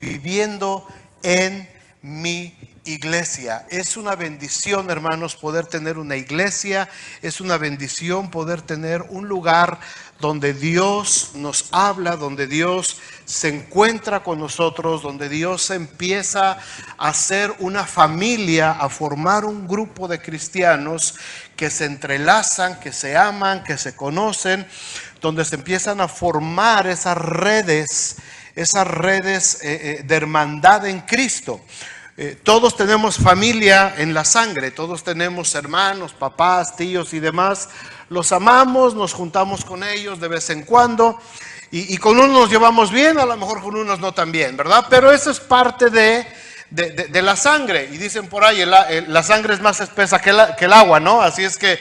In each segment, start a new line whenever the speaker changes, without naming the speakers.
viviendo en mi iglesia. Es una bendición, hermanos, poder tener una iglesia. Es una bendición poder tener un lugar donde Dios nos habla, donde Dios se encuentra con nosotros, donde Dios empieza a ser una familia, a formar un grupo de cristianos que se entrelazan, que se aman, que se conocen, donde se empiezan a formar esas redes de hermandad en Cristo. Todos tenemos familia en la sangre, todos tenemos hermanos, papás, tíos y demás. Los amamos, nos juntamos con ellos de vez en cuando y con unos nos llevamos bien, a lo mejor con unos no tan bien, ¿verdad? Pero eso es parte de la sangre. Y dicen por ahí, la sangre es más espesa que el agua, ¿no? Así es que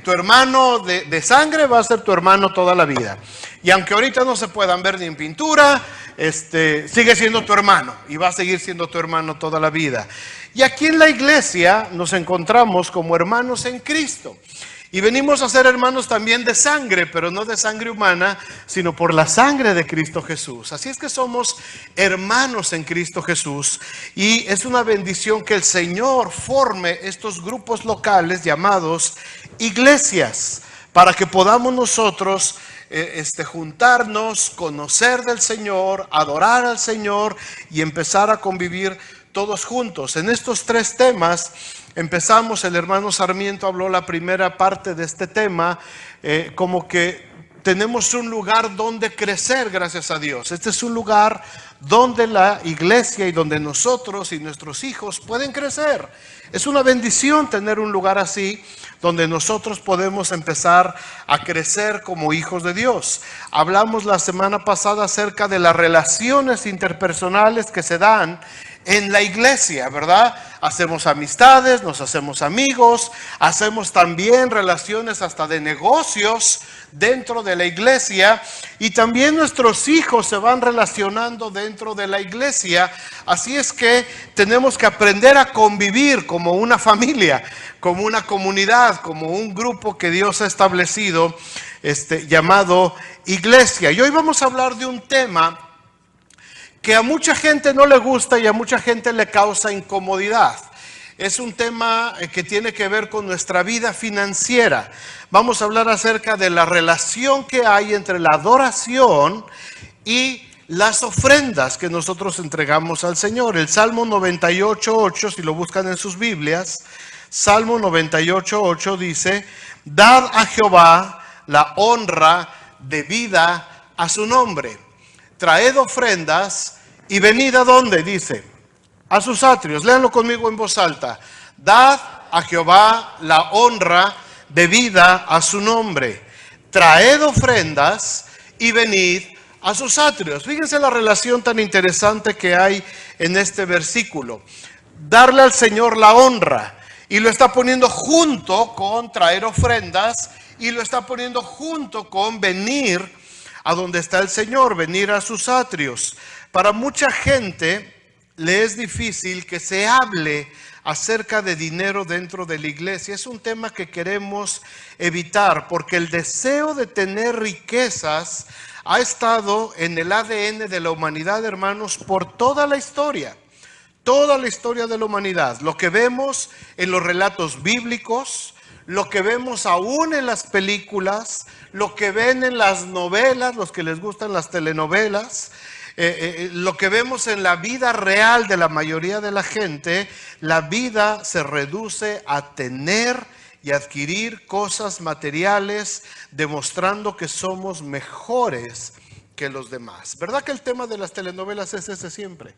tu hermano de sangre va a ser tu hermano toda la vida. Y aunque ahorita no se puedan ver ni en pintura, sigue siendo tu hermano y va a seguir siendo tu hermano toda la vida. Y aquí en la iglesia nos encontramos como hermanos en Cristo. Y venimos a ser hermanos también de sangre, pero no de sangre humana, sino por la sangre de Cristo Jesús. Así es que somos hermanos en Cristo Jesús. Y es una bendición que el Señor forme estos grupos locales llamados iglesias, para que podamos nosotros juntarnos, conocer del Señor, adorar al Señor y empezar a convivir todos juntos. En estos tres temas empezamos, el hermano Sarmiento habló la primera parte de este tema, como que tenemos un lugar donde crecer, gracias a Dios. Este es un lugar donde la iglesia y donde nosotros y nuestros hijos pueden crecer. Es una bendición tener un lugar así, donde nosotros podemos empezar a crecer como hijos de Dios. Hablamos la semana pasada acerca de las relaciones interpersonales que se dan en la iglesia, ¿verdad? Hacemos amistades, nos hacemos amigos, hacemos también relaciones hasta de negocios dentro de la iglesia, y también nuestros hijos se van relacionando dentro de la iglesia. Así es que tenemos que aprender a convivir como una familia, como una comunidad, como un grupo que Dios ha establecido, llamado iglesia. Y hoy vamos a hablar de un tema que a mucha gente no le gusta y a mucha gente le causa incomodidad. Es un tema que tiene que ver con nuestra vida financiera. Vamos a hablar acerca de la relación que hay entre la adoración y las ofrendas que nosotros entregamos al Señor. El Salmo 98:8, si lo buscan en sus Biblias, Salmo 98:8 dice: dad a Jehová la honra debida a su nombre. Traed ofrendas y venid a dónde, dice, a sus atrios. Léanlo conmigo en voz alta. Dad a Jehová la honra debida a su nombre. Traed ofrendas y venid a sus atrios. Fíjense la relación tan interesante que hay en este versículo. Darle al Señor la honra, y lo está poniendo junto con traer ofrendas, y lo está poniendo junto con venir a donde está el Señor, venir a sus atrios. Para mucha gente le es difícil que se hable acerca de dinero dentro de la iglesia. Es un tema que queremos evitar, porque el deseo de tener riquezas ha estado en el ADN de la humanidad, hermanos, por toda la historia de la humanidad. Lo que vemos en los relatos bíblicos, lo que vemos aún en las películas, lo que ven en las novelas, los que les gustan las telenovelas, lo que vemos en la vida real de la mayoría de la gente. La vida se reduce a tener y adquirir cosas materiales, demostrando que somos mejores que los demás. ¿Verdad que el tema de las telenovelas es ese siempre?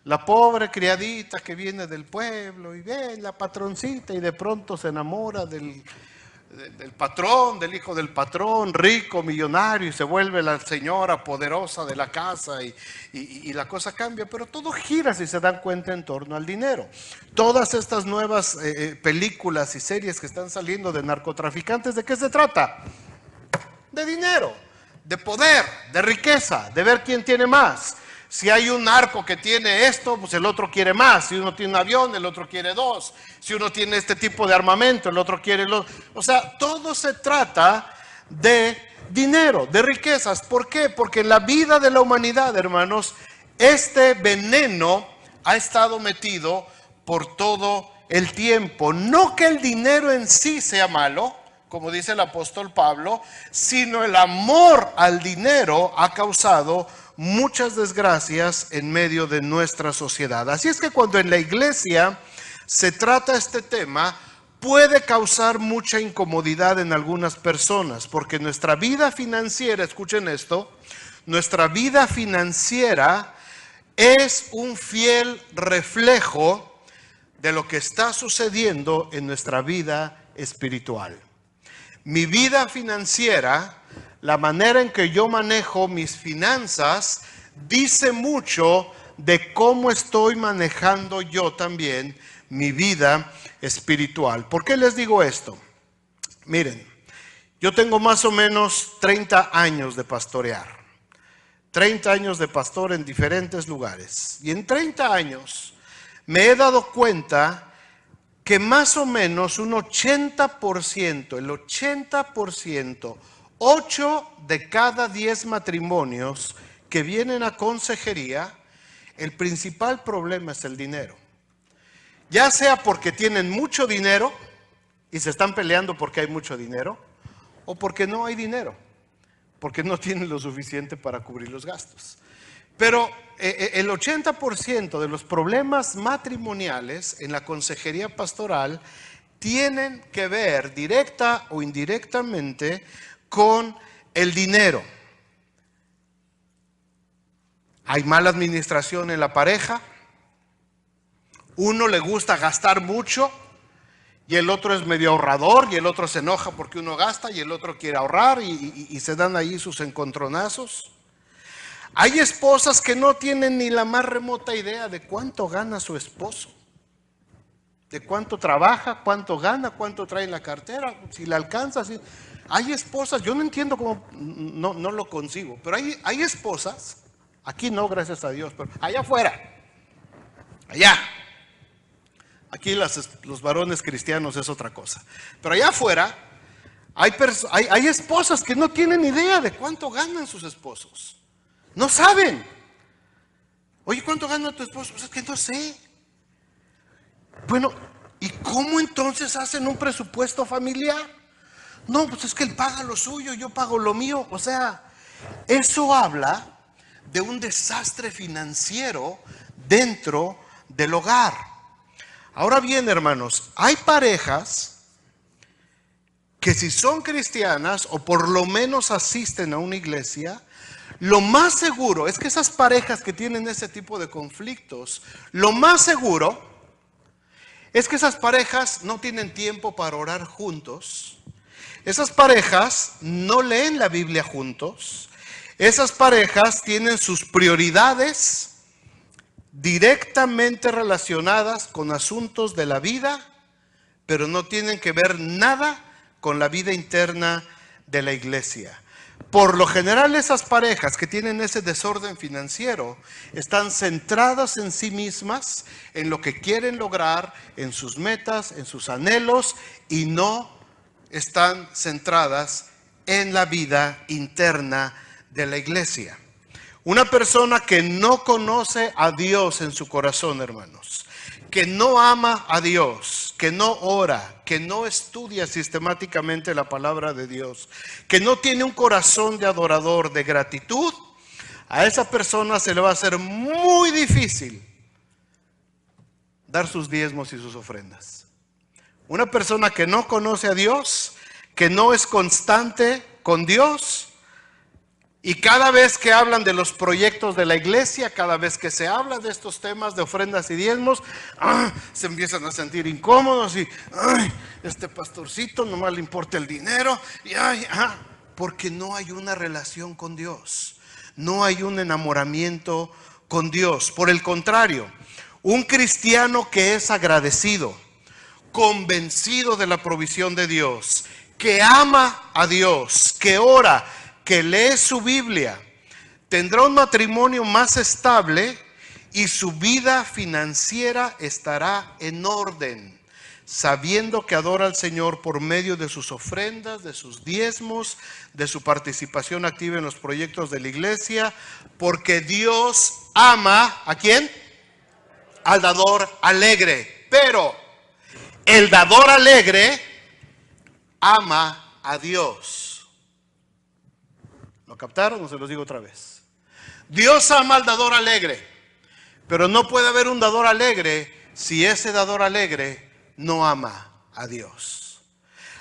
La pobre criadita que viene del pueblo y ve la patroncita y de pronto se enamora del patrón, del hijo del patrón, rico, millonario, y se vuelve la señora poderosa de la casa y la cosa cambia. Pero todo gira, si se dan cuenta, en torno al dinero. Todas estas nuevas películas y series que están saliendo de narcotraficantes, ¿de qué se trata? De dinero, de poder, de riqueza, de ver quién tiene más. Si hay un narco que tiene esto, pues el otro quiere más. Si uno tiene un avión, el otro quiere dos. Si uno tiene este tipo de armamento, el otro quiere los... O sea, todo se trata de dinero, de riquezas. ¿Por qué? Porque en la vida de la humanidad, hermanos, este veneno ha estado metido por todo el tiempo. No que el dinero en sí sea malo, como dice el apóstol Pablo, sino el amor al dinero ha causado muchas desgracias en medio de nuestra sociedad. Así es que cuando en la iglesia se trata este tema, puede causar mucha incomodidad en algunas personas, porque nuestra vida financiera, escuchen esto, nuestra vida financiera es un fiel reflejo de lo que está sucediendo en nuestra vida espiritual. Mi vida financiera, la manera en que yo manejo mis finanzas, dice mucho de cómo estoy manejando yo también mi vida espiritual. ¿Por qué les digo esto? Miren, yo tengo más o menos 30 años de pastorear. 30 años de pastor en diferentes lugares. Y en 30 años me he dado cuenta que más o menos un 80%, el 80%, 8 de cada 10 matrimonios que vienen a consejería, el principal problema es el dinero. Ya sea porque tienen mucho dinero y se están peleando porque hay mucho dinero, o porque no hay dinero, porque no tienen lo suficiente para cubrir los gastos. Pero el 80% de los problemas matrimoniales en la consejería pastoral tienen que ver directa o indirectamente con el dinero. Hay mala administración en la pareja. Uno le gusta gastar mucho y el otro es medio ahorrador y el otro se enoja porque uno gasta y el otro quiere ahorrar y se dan ahí sus encontronazos. Hay esposas que no tienen ni la más remota idea de cuánto gana su esposo, de cuánto trabaja, cuánto gana, cuánto trae en la cartera, si le alcanza. Si... Hay esposas, yo no entiendo cómo, no lo concibo, pero hay esposas, aquí no, gracias a Dios, pero allá afuera, allá. Aquí los varones cristianos es otra cosa. Pero allá afuera hay esposas que no tienen idea de cuánto ganan sus esposos. No saben. Oye, ¿cuánto gana tu esposo? Pues es que no sé. Bueno, ¿y cómo entonces hacen un presupuesto familiar? No, pues es que él paga lo suyo, yo pago lo mío. O sea, eso habla de un desastre financiero dentro del hogar. Ahora bien, hermanos, hay parejas que si son cristianas o por lo menos asisten a una iglesia, lo más seguro es que esas parejas que tienen ese tipo de conflictos, lo más seguro es que esas parejas no tienen tiempo para orar juntos. Esas parejas no leen la Biblia juntos. Esas parejas tienen sus prioridades directamente relacionadas con asuntos de la vida, pero no tienen que ver nada con la vida interna de la iglesia. Por lo general, esas parejas que tienen ese desorden financiero están centradas en sí mismas, en lo que quieren lograr, en sus metas, en sus anhelos, y no están centradas en la vida interna de la iglesia. Una persona que no conoce a Dios en su corazón, hermanos, que no ama a Dios, que no ora, que no estudia sistemáticamente la palabra de Dios, que no tiene un corazón de adorador, de gratitud, a esa persona se le va a hacer muy difícil dar sus diezmos y sus ofrendas. Una persona que no conoce a Dios, que no es constante con Dios, y cada vez que hablan de los proyectos de la iglesia, cada vez que se habla de estos temas de ofrendas y diezmos, se empiezan a sentir incómodos y este pastorcito nomás le importa el dinero, y porque no hay una relación con Dios, no hay un enamoramiento con Dios. Por el contrario, un cristiano que es agradecido, convencido de la provisión de Dios, que ama a Dios, que ora, que lee su Biblia, tendrá un matrimonio más estable y su vida financiera estará en orden. sabiendo que adora al Señor por medio de sus ofrendas, de sus diezmos, de su participación activa en los proyectos de la iglesia, porque Dios ama, ¿a quién? Al dador alegre. Pero el dador alegre ama a Dios. ¿Lo captaron o se los digo otra vez? Dios ama al dador alegre, pero no puede haber un dador alegre si ese dador alegre no ama a Dios.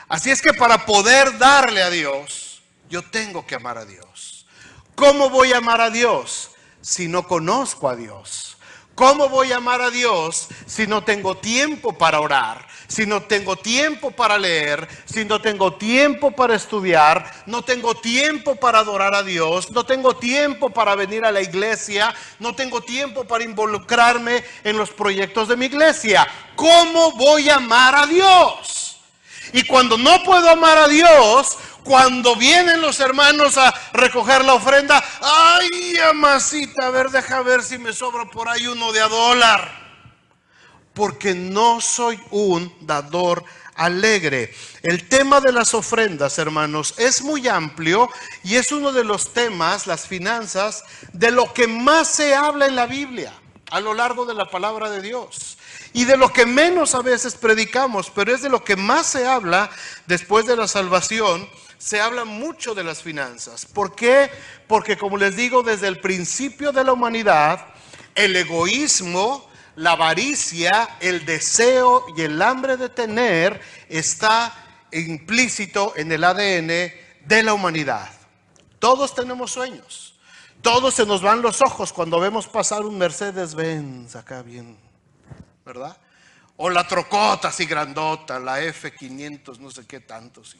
Así es que para poder darle a Dios, yo tengo que amar a Dios. ¿Cómo voy a amar a Dios si no conozco a Dios? ¿Cómo voy a amar a Dios si no tengo tiempo para orar? Si no tengo tiempo para leer, si no tengo tiempo para estudiar, no tengo tiempo para adorar a Dios, no tengo tiempo para venir a la iglesia, no tengo tiempo para involucrarme en los proyectos de mi iglesia. ¿Cómo voy a amar a Dios? Y cuando no puedo amar a Dios, cuando vienen los hermanos a recoger la ofrenda, ay, amasita, a ver, deja ver si me sobra por ahí uno de $1. Porque no soy un dador alegre. El tema de las ofrendas, hermanos, es muy amplio y es uno de los temas, las finanzas, de lo que más se habla en la Biblia a lo largo de la palabra de Dios. Y de lo que menos a veces predicamos, pero es de lo que más se habla después de la salvación. Se habla mucho de las finanzas. ¿Por qué? Porque, como les digo, desde el principio de la humanidad, el egoísmo, la avaricia, el deseo y el hambre de tener está implícito en el ADN de la humanidad. Todos tenemos sueños. Todos se nos van los ojos cuando vemos pasar un Mercedes-Benz acá bien, ¿verdad? O la trocota así grandota, la F500, no sé qué tantos,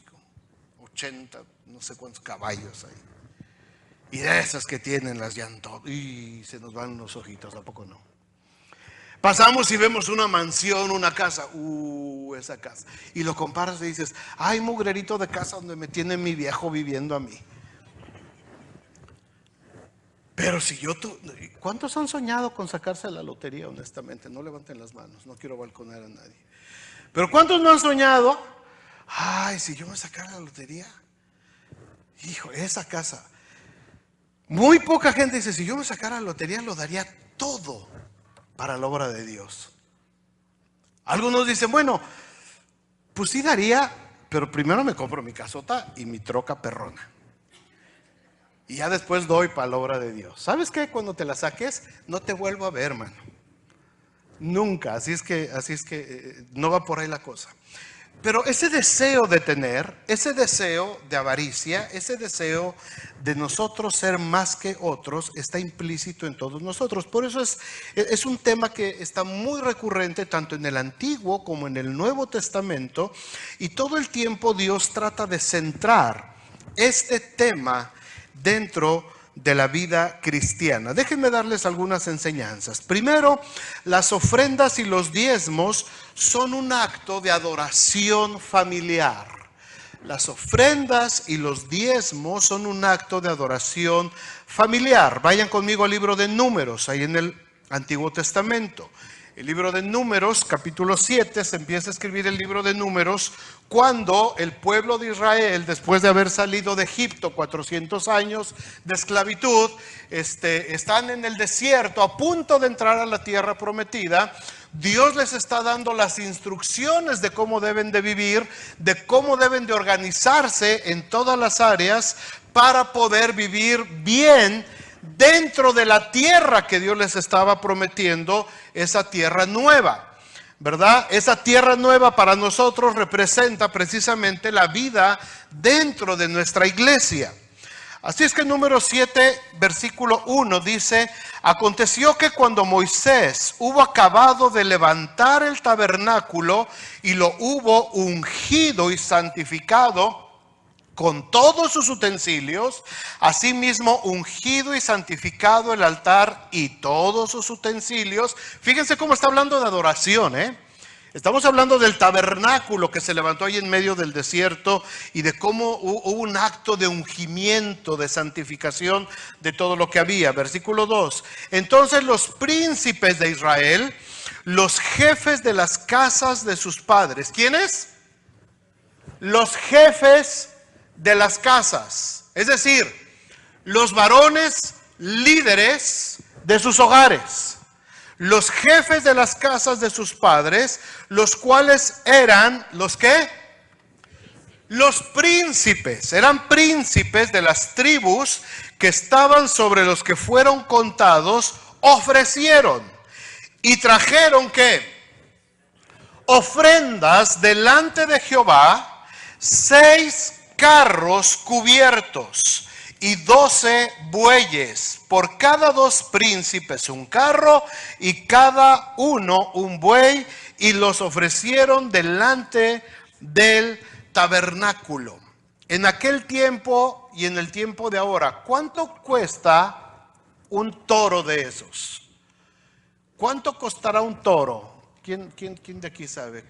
80, no sé cuántos caballos hay. Y de esas que tienen las llantas, y se nos van los ojitos, ¿a poco no? Pasamos y vemos una mansión, una casa, esa casa. Y lo comparas y dices, ay, mugrerito de casa donde me tiene mi viejo viviendo a mí. Pero si ¿cuántos han soñado con sacarse la lotería, honestamente? No levanten las manos, no quiero balconar a nadie. Pero ¿cuántos no han soñado? Ay, si yo me sacara la lotería, hijo, esa casa. Muy poca gente dice, si yo me sacara la lotería, lo daría todo para la obra de Dios. Algunos dicen, bueno, pues sí daría, pero primero me compro mi casota y mi troca perrona. Y ya después doy para la obra de Dios. ¿Sabes qué? Cuando te la saques, no te vuelvo a ver, hermano. Nunca. Así es que no va por ahí la cosa. Pero ese deseo de tener, ese deseo de avaricia, ese deseo de nosotros ser más que otros, está implícito en todos nosotros. Por eso es un tema que está muy recurrente tanto en el Antiguo como en el Nuevo Testamento. Y todo el tiempo Dios trata de centrar este tema dentro de la vida cristiana. Déjenme darles algunas enseñanzas. Primero, las ofrendas y los diezmos son un acto de adoración familiar. Las ofrendas y los diezmos son un acto de adoración familiar. Vayan conmigo al libro de Números, ahí en el Antiguo Testamento. El libro de Números, capítulo 7, se empieza a escribir el libro de Números cuando el pueblo de Israel, después de haber salido de Egipto 400 años de esclavitud, están en el desierto a punto de entrar a la tierra prometida. Dios les está dando las instrucciones de cómo deben de vivir, de cómo deben de organizarse en todas las áreas para poder vivir bien dentro de la tierra que Dios les estaba prometiendo, esa tierra nueva, ¿verdad? Esa tierra nueva para nosotros representa precisamente la vida dentro de nuestra iglesia. Así es que Números 7, versículo 1 dice: aconteció que cuando Moisés hubo acabado de levantar el tabernáculo y lo hubo ungido y santificado con todos sus utensilios, asimismo ungido y santificado el altar y todos sus utensilios. Fíjense cómo está hablando de adoración, Estamos hablando del tabernáculo que se levantó ahí en medio del desierto y de cómo hubo un acto de ungimiento, de santificación de todo lo que había. Versículo 2. Entonces los príncipes de Israel los jefes de las casas de sus padres. ¿Quiénes? Los jefes de las casas, es decir, los varones líderes de sus hogares, los jefes de las casas de sus padres, los cuales eran, ¿los qué? Los príncipes, eran príncipes de las tribus que estaban sobre los que fueron contados, ofrecieron y trajeron ¿qué? Ofrendas delante de Jehová, 6 carros cubiertos y 12 bueyes, por cada 2 príncipes un carro y cada uno un buey, y los ofrecieron delante del tabernáculo. En aquel tiempo y en el tiempo de ahora, ¿cuánto cuesta un toro de esos? ¿Cuánto costará un toro? ¿Quién de aquí sabe?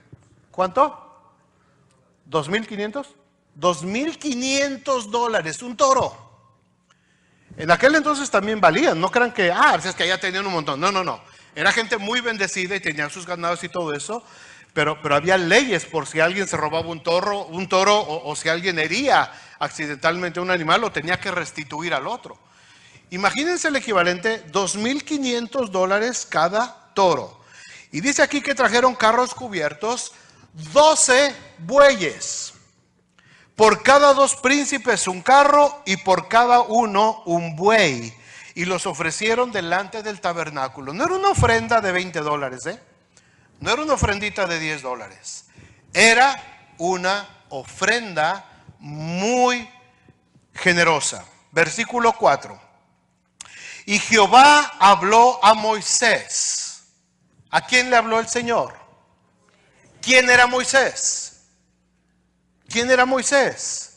¿Cuánto? ¿2,500? $2,500 un toro. En aquel entonces también valían, no crean que, es que allá tenían un montón. No. Era gente muy bendecida y tenían sus ganados y todo eso, pero había leyes por si alguien se robaba un toro o si alguien hería accidentalmente a un animal, lo tenía que restituir al otro. Imagínense el equivalente, $2,500 cada toro. Y dice aquí que trajeron carros cubiertos, 12 bueyes. Por cada 2 príncipes un carro y por cada uno un buey. Y los ofrecieron delante del tabernáculo. No era una ofrenda de $20, no era una ofrendita de $10. Era una ofrenda muy generosa. Versículo 4. Y Jehová habló a Moisés. ¿A quién le habló el Señor? ¿Quién era Moisés? ¿Quién era Moisés?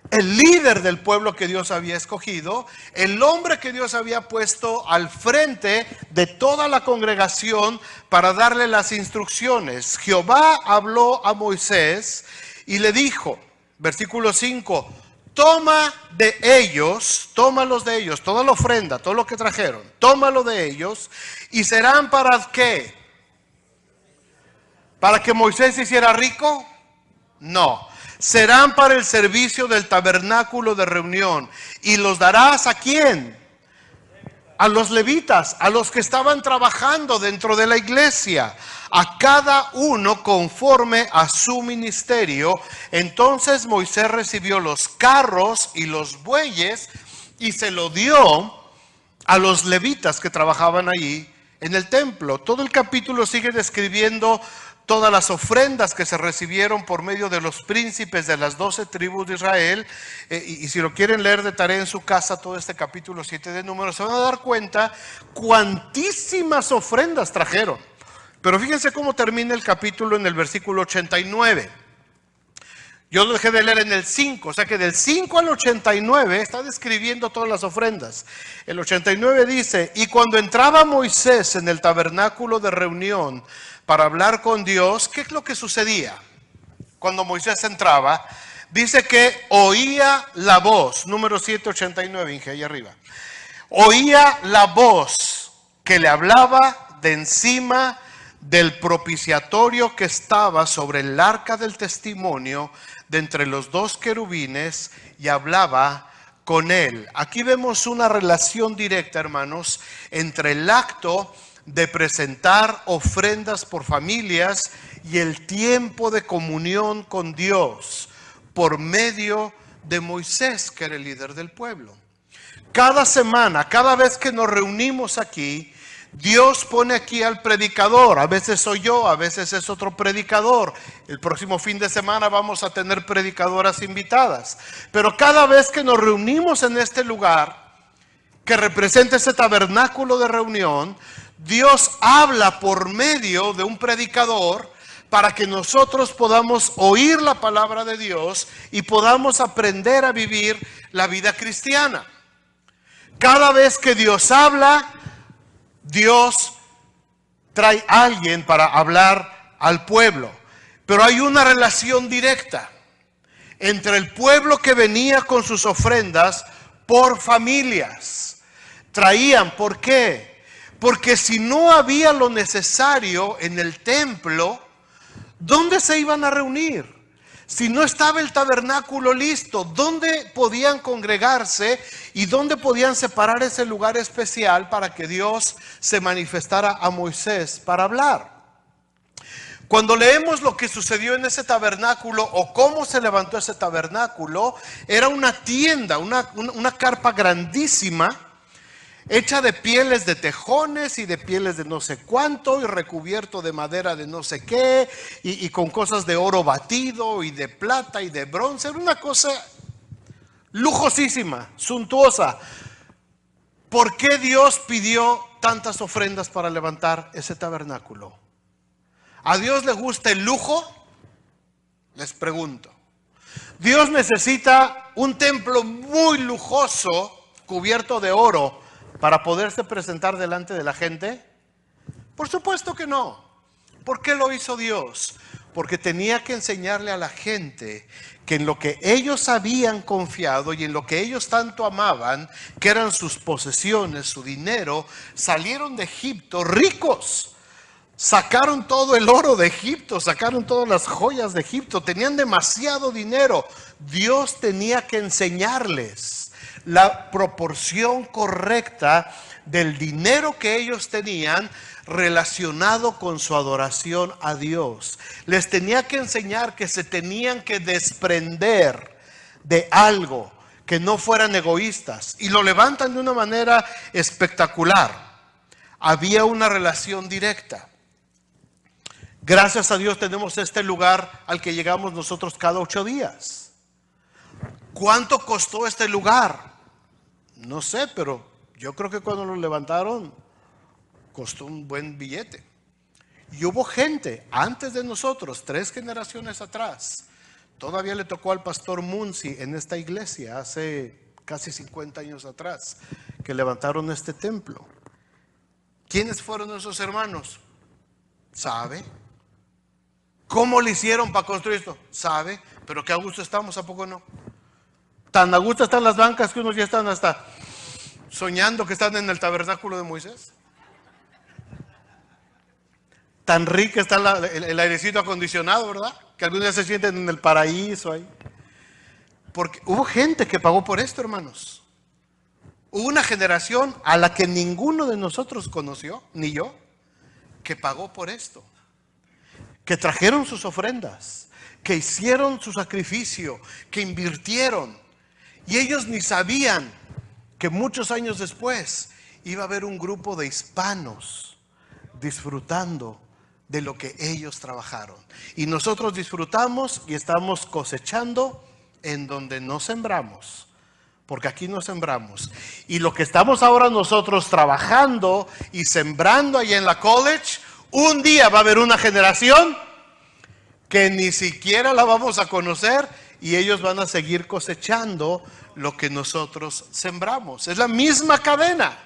El líder del pueblo que Dios había escogido, el hombre que Dios había puesto al frente de toda la congregación para darle las instrucciones. Jehová habló a Moisés y le dijo, versículo 5, tómalos de ellos, toda la ofrenda, todo lo que trajeron, tómalo de ellos, y serán para ¿qué? ¿Para que Moisés se hiciera rico? No, serán para el servicio del tabernáculo de reunión. ¿Y los darás a quién? A los levitas, a los que estaban trabajando dentro de la iglesia, a cada uno conforme a su ministerio. Entonces Moisés recibió los carros y los bueyes y se lo dio a los levitas que trabajaban allí en el templo. Todo el capítulo sigue describiendo todas las ofrendas que se recibieron por medio de los príncipes de las 12 tribus de Israel. Y si lo quieren leer de tarea en su casa, todo este capítulo 7 de Números, se van a dar cuenta cuantísimas ofrendas trajeron. Pero fíjense cómo termina el capítulo en el versículo 89. Yo lo dejé de leer en el 5, o sea que del 5 al 89 está describiendo todas las ofrendas. El 89 dice, y cuando entraba Moisés en el tabernáculo de reunión para hablar con Dios, ¿qué es lo que sucedía? Cuando Moisés entraba, dice que oía la voz, número 789, Inge, ahí arriba. Oía la voz que le hablaba de encima del propiciatorio que estaba sobre el arca del testimonio, de entre los 2 querubines, y hablaba con él. Aquí vemos una relación directa, hermanos, entre el acto de presentar ofrendas por familias y el tiempo de comunión con Dios por medio de Moisés, que era el líder del pueblo. Cada semana, cada vez que nos reunimos aquí, Dios pone aquí al predicador. A veces soy yo, a veces es otro predicador. El próximo fin de semana vamos a tener predicadoras invitadas. Pero cada vez que nos reunimos en este lugar, que representa ese tabernáculo de reunión, Dios habla por medio de un predicador para que nosotros podamos oír la palabra de Dios y podamos aprender a vivir la vida cristiana. Cada vez que Dios habla, Dios trae a alguien para hablar al pueblo. Pero hay una relación directa entre el pueblo que venía con sus ofrendas por familias. Traían, ¿por qué? Porque si no había lo necesario en el templo, ¿dónde se iban a reunir? Si no estaba el tabernáculo listo, ¿dónde podían congregarse y dónde podían separar ese lugar especial para que Dios se manifestara a Moisés para hablar? Cuando leemos lo que sucedió en ese tabernáculo o cómo se levantó ese tabernáculo, era una tienda, una carpa grandísima, hecha de pieles de tejones y de pieles de no sé cuánto y recubierto de madera de no sé qué y con cosas de oro batido y de plata y de bronce. Era una cosa lujosísima, suntuosa. ¿Por qué Dios pidió tantas ofrendas para levantar ese tabernáculo? ¿A Dios le gusta el lujo? Les pregunto. ¿Dios necesita un templo muy lujoso cubierto de oro para poderse presentar delante de la gente? Por supuesto que no. ¿Por qué lo hizo Dios? Porque tenía que enseñarle a la gente que en lo que ellos habían confiado y en lo que ellos tanto amaban, que eran sus posesiones, su dinero, salieron de Egipto ricos. Sacaron todo el oro de Egipto, sacaron todas las joyas de Egipto, tenían demasiado dinero. Dios tenía que enseñarles la proporción correcta del dinero que ellos tenían relacionado con su adoración a Dios. Les tenía que enseñar que se tenían que desprender de algo, que no fueran egoístas, y lo levantan de una manera espectacular. Había una relación directa. Gracias a Dios tenemos este lugar al que llegamos nosotros cada 8 días. ¿Cuánto costó este lugar? No sé, pero yo creo que cuando lo levantaron costó un buen billete. Y hubo gente antes de nosotros, 3 generaciones atrás. Todavía le tocó al pastor Munzi en esta iglesia hace casi 50 años atrás, que levantaron este templo. ¿Quiénes fueron esos hermanos? ¿Sabe? ¿Cómo le hicieron para construir esto? ¿Sabe? Pero qué a gusto estamos, ¿a poco no? Tan a gusto están las bancas que unos ya están hasta soñando que están en el tabernáculo de Moisés. Tan rica está el airecito acondicionado, ¿verdad? Que algunos ya se sienten en el paraíso ahí. Porque hubo gente que pagó por esto, hermanos. Hubo una generación a la que ninguno de nosotros conoció, ni yo, que pagó por esto. Que trajeron sus ofrendas, que hicieron su sacrificio, que invirtieron. Y ellos ni sabían que muchos años después iba a haber un grupo de hispanos disfrutando de lo que ellos trabajaron. Y nosotros disfrutamos y estamos cosechando en donde no sembramos. Porque aquí no sembramos. Y lo que estamos ahora nosotros trabajando y sembrando allá en la college, un día va a haber una generación que ni siquiera la vamos a conocer y ellos van a seguir cosechando lo que nosotros sembramos. Es la misma cadena.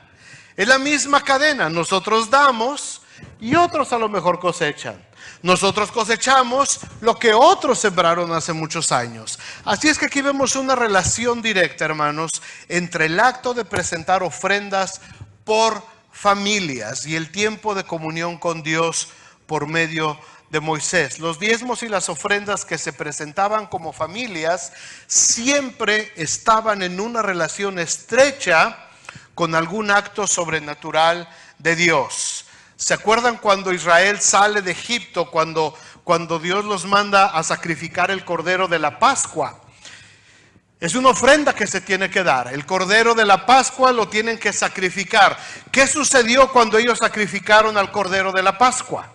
Es la misma cadena. Nosotros damos y otros a lo mejor cosechan. Nosotros cosechamos lo que otros sembraron hace muchos años. Así es que aquí vemos una relación directa, hermanos, entre el acto de presentar ofrendas por familias y el tiempo de comunión con Dios por medio de Moisés. Los diezmos y las ofrendas que se presentaban como familias siempre estaban en una relación estrecha con algún acto sobrenatural de Dios. ¿Se acuerdan cuando Israel sale de Egipto, cuando Dios los manda a sacrificar el cordero de la Pascua? Es una ofrenda que se tiene que dar. El cordero de la Pascua lo tienen que sacrificar. ¿Qué sucedió cuando ellos sacrificaron al cordero de la Pascua?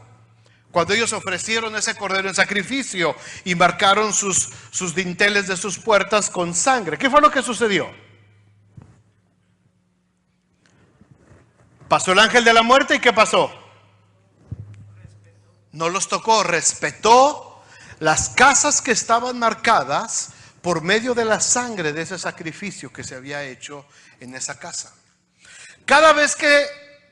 Cuando ellos ofrecieron ese cordero en sacrificio y marcaron sus dinteles de sus puertas con sangre. ¿Qué fue lo que sucedió? Pasó el ángel de la muerte y ¿qué pasó? No los tocó, respetó las casas que estaban marcadas por medio de la sangre de ese sacrificio que se había hecho en esa casa. Cada vez que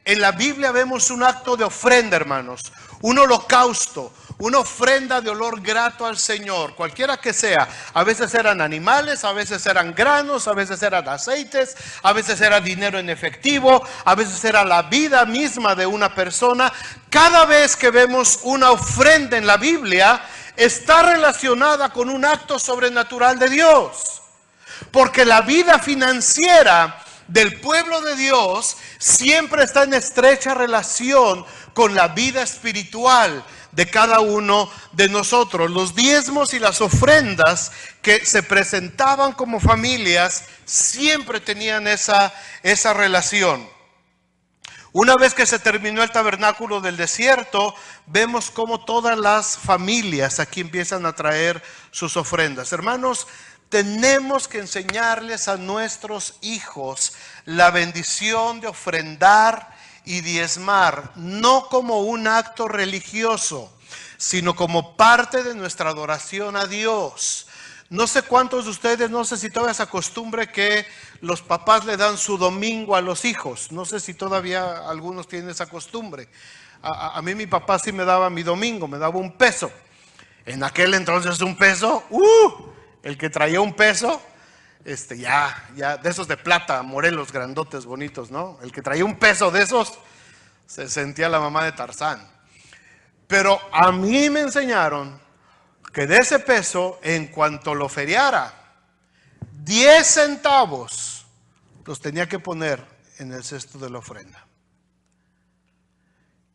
en la Biblia vemos un acto de ofrenda, hermanos, un holocausto, una ofrenda de olor grato al Señor, cualquiera que sea. A veces eran animales, a veces eran granos, a veces eran aceites, a veces era dinero en efectivo, a veces era la vida misma de una persona. Cada vez que vemos una ofrenda en la Biblia, está relacionada con un acto sobrenatural de Dios. Porque la vida financiera del pueblo de Dios siempre está en estrecha relación con la vida espiritual de cada uno de nosotros. Los diezmos y las ofrendas que se presentaban como familias siempre tenían esa relación. Una vez que se terminó el tabernáculo del desierto, vemos cómo todas las familias aquí empiezan a traer sus ofrendas. Hermanos, tenemos que enseñarles a nuestros hijos la bendición de ofrendar y diezmar, no como un acto religioso, sino como parte de nuestra adoración a Dios. No sé cuántos de ustedes, no sé si todavía es costumbre que los papás le dan su domingo a los hijos. No sé si todavía algunos tienen esa costumbre. A mí mi papá sí me daba mi domingo, me daba $1. En aquel entonces $1, el que traía $1, ya de esos de plata, Morelos, grandotes, bonitos, ¿no? El que traía $1 de esos, se sentía la mamá de Tarzán. Pero a mí me enseñaron que de ese peso, en cuanto lo feriara, 10 centavos los tenía que poner en el cesto de la ofrenda.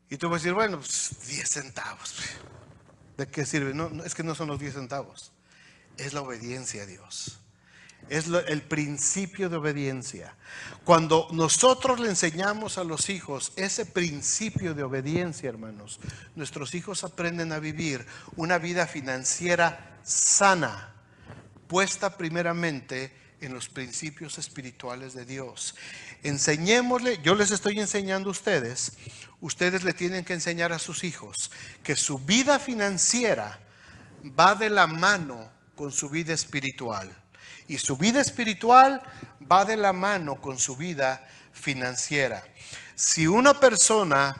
Y tú vas a decir, bueno, pues 10 centavos, ¿de qué sirve? No, es que no son los 10 centavos. Es la obediencia a Dios. Es el principio de obediencia. Cuando nosotros le enseñamos a los hijos ese principio de obediencia, hermanos, nuestros hijos aprenden a vivir una vida financiera sana, puesta primeramente en los principios espirituales de Dios. Enseñémosle, yo les estoy enseñando a ustedes, ustedes le tienen que enseñar a sus hijos que su vida financiera va de la mano con su vida espiritual. Y su vida espiritual va de la mano con su vida financiera. Si una persona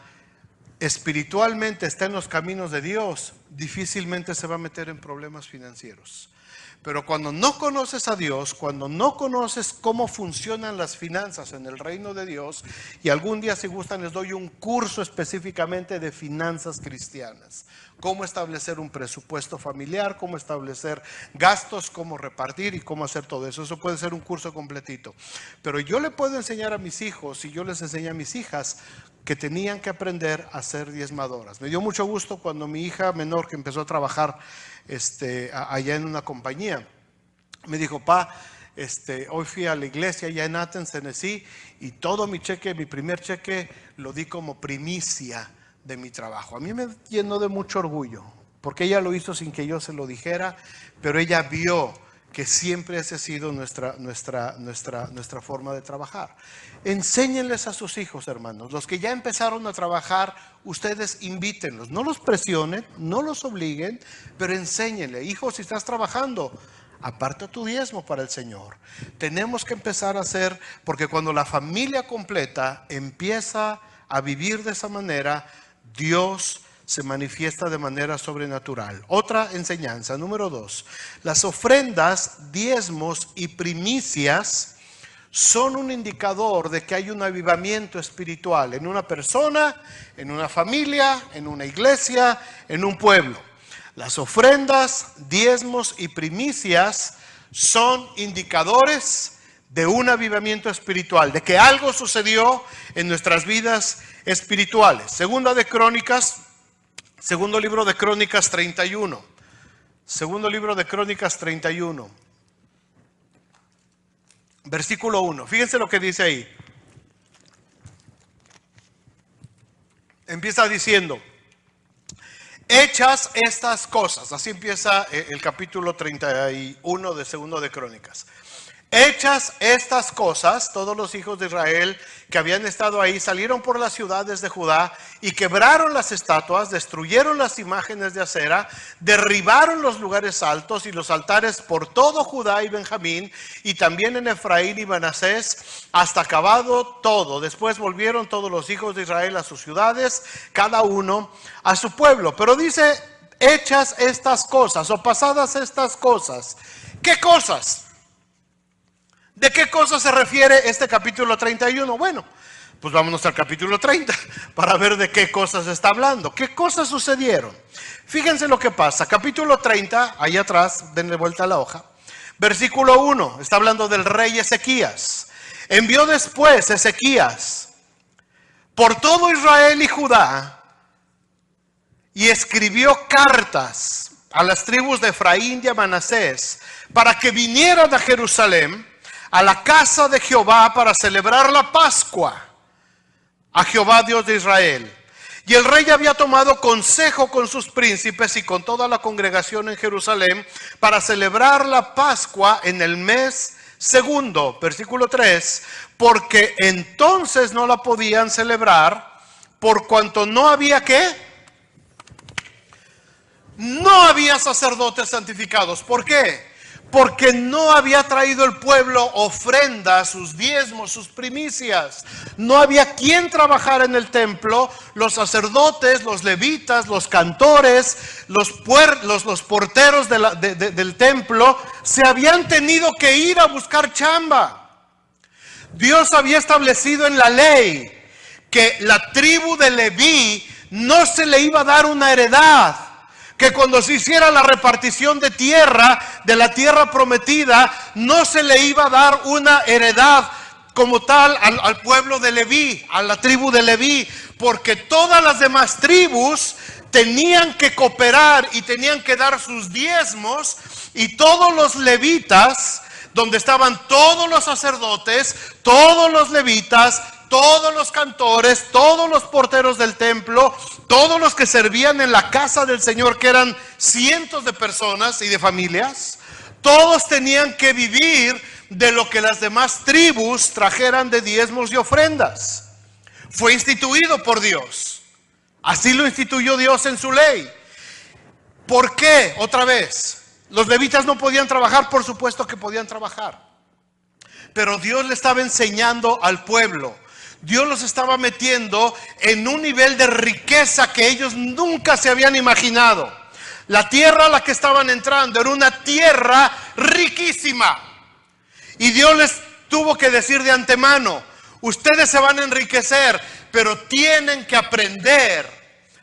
espiritualmente está en los caminos de Dios, difícilmente se va a meter en problemas financieros. Pero cuando no conoces a Dios, cuando no conoces cómo funcionan las finanzas en el reino de Dios, y algún día si gustan les doy un curso específicamente de finanzas cristianas, cómo establecer un presupuesto familiar, cómo establecer gastos, cómo repartir y cómo hacer todo eso. Eso puede ser un curso completito. Pero yo le puedo enseñar a mis hijos y yo les enseñé a mis hijas que tenían que aprender a ser diezmadoras. Me dio mucho gusto cuando mi hija menor, que empezó a trabajar allá en una compañía, me dijo, hoy fui a la iglesia allá en Athens, Tennessee, y todo mi cheque, mi primer cheque, lo di como primicia de mi trabajo. A mí me llenó de mucho orgullo, porque ella lo hizo sin que yo se lo dijera, pero ella vio que siempre esa ha sido nuestra forma de trabajar. Enséñenles a sus hijos, hermanos. Los que ya empezaron a trabajar, ustedes invítenlos. No los presionen, no los obliguen, pero enséñenle. Hijo, si estás trabajando, aparta tu diezmo para el Señor. Tenemos que empezar a hacer, porque cuando la familia completa empieza a vivir de esa manera, Dios se manifiesta de manera sobrenatural. Otra enseñanza, número 2. Las ofrendas, diezmos y primicias son un indicador de que hay un avivamiento espiritual en una persona, en una familia, en una iglesia, en un pueblo. Las ofrendas, diezmos y primicias son indicadores de un avivamiento espiritual, de que algo sucedió en nuestras vidas espirituales. Segundo libro de Crónicas 31. Segundo libro de Crónicas 31. Versículo 1. Fíjense lo que dice ahí. Empieza diciendo, hechas estas cosas. Así empieza el capítulo 31 de Segundo de Crónicas. Hechas estas cosas, todos los hijos de Israel que habían estado ahí salieron por las ciudades de Judá y quebraron las estatuas, destruyeron las imágenes de acera, derribaron los lugares altos y los altares por todo Judá y Benjamín y también en Efraín y Manasés, hasta acabado todo. Después volvieron todos los hijos de Israel a sus ciudades, cada uno a su pueblo. Pero dice, hechas estas cosas o pasadas estas cosas. ¿Qué cosas? ¿De qué cosas se refiere este capítulo 31? Bueno, pues vámonos al capítulo 30 para ver de qué cosas está hablando. ¿Qué cosas sucedieron? Fíjense lo que pasa. Capítulo 30, ahí atrás, denle vuelta a la hoja. Versículo 1, está hablando del rey Ezequías. Envió después Ezequías por todo Israel y Judá y escribió cartas a las tribus de Efraín y a Manasés para que vinieran a Jerusalén, a la casa de Jehová, para celebrar la Pascua a Jehová Dios de Israel. Y el rey había tomado consejo con sus príncipes y con toda la congregación en Jerusalén para celebrar la Pascua en el mes segundo, versículo 3, porque entonces no la podían celebrar por cuanto no había ¿qué? No había sacerdotes santificados. ¿Por qué? Porque no había traído el pueblo ofrendas, sus diezmos, sus primicias. No había quien trabajara en el templo. Los sacerdotes, los levitas, los cantores, los porteros del templo se habían tenido que ir a buscar chamba. Dios había establecido en la ley que la tribu de Leví no se le iba a dar una heredad, que cuando se hiciera la repartición de tierra, de la tierra prometida, no se le iba a dar una heredad como tal al pueblo de Leví, a la tribu de Leví, porque todas las demás tribus tenían que cooperar y tenían que dar sus diezmos, y todos los levitas, donde estaban todos los sacerdotes, todos los levitas, todos los cantores, todos los porteros del templo, todos los que servían en la casa del Señor, que eran cientos de personas y de familias, todos tenían que vivir de lo que las demás tribus trajeran de diezmos y ofrendas. Fue instituido por Dios. Así lo instituyó Dios en su ley. ¿Por qué? Otra vez, los levitas no podían trabajar. Por supuesto que podían trabajar, pero Dios le estaba enseñando al pueblo. Dios los estaba metiendo en un nivel de riqueza que ellos nunca se habían imaginado. La tierra a la que estaban entrando era una tierra riquísima. Y Dios les tuvo que decir de antemano: ustedes se van a enriquecer, pero tienen que aprender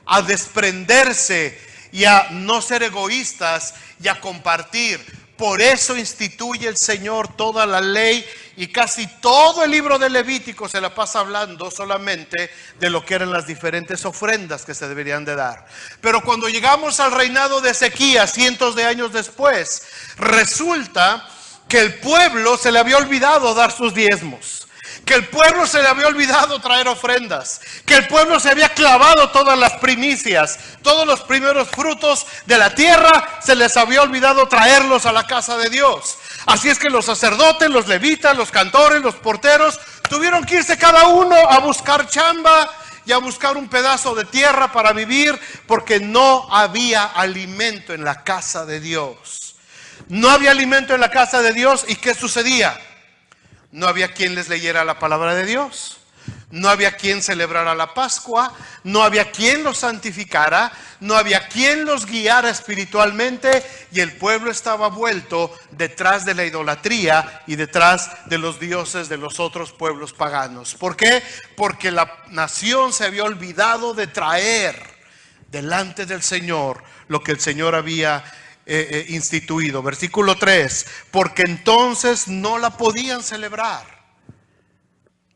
a desprenderse y a no ser egoístas y a compartir. Por eso instituye el Señor toda la ley, y casi todo el libro de Levítico se la pasa hablando solamente de lo que eran las diferentes ofrendas que se deberían de dar. Pero cuando llegamos al reinado de Ezequías, cientos de años después, resulta que el pueblo se le había olvidado dar sus diezmos, que el pueblo se le había olvidado traer ofrendas, que el pueblo se había clavado todas las primicias, todos los primeros frutos de la tierra, se les había olvidado traerlos a la casa de Dios. Así es que los sacerdotes, los levitas, los cantores, los porteros tuvieron que irse cada uno a buscar chamba y a buscar un pedazo de tierra para vivir, porque no había alimento en la casa de Dios. No había alimento en la casa de Dios. ¿Y qué sucedía? No había quien les leyera la palabra de Dios, no había quien celebrara la Pascua, no había quien los santificara, no había quien los guiara espiritualmente, y el pueblo estaba vuelto detrás de la idolatría y detrás de los dioses de los otros pueblos paganos. ¿Por qué? Porque la nación se había olvidado de traer delante del Señor lo que el Señor había instituido. Versículo 3, porque entonces no la podían celebrar,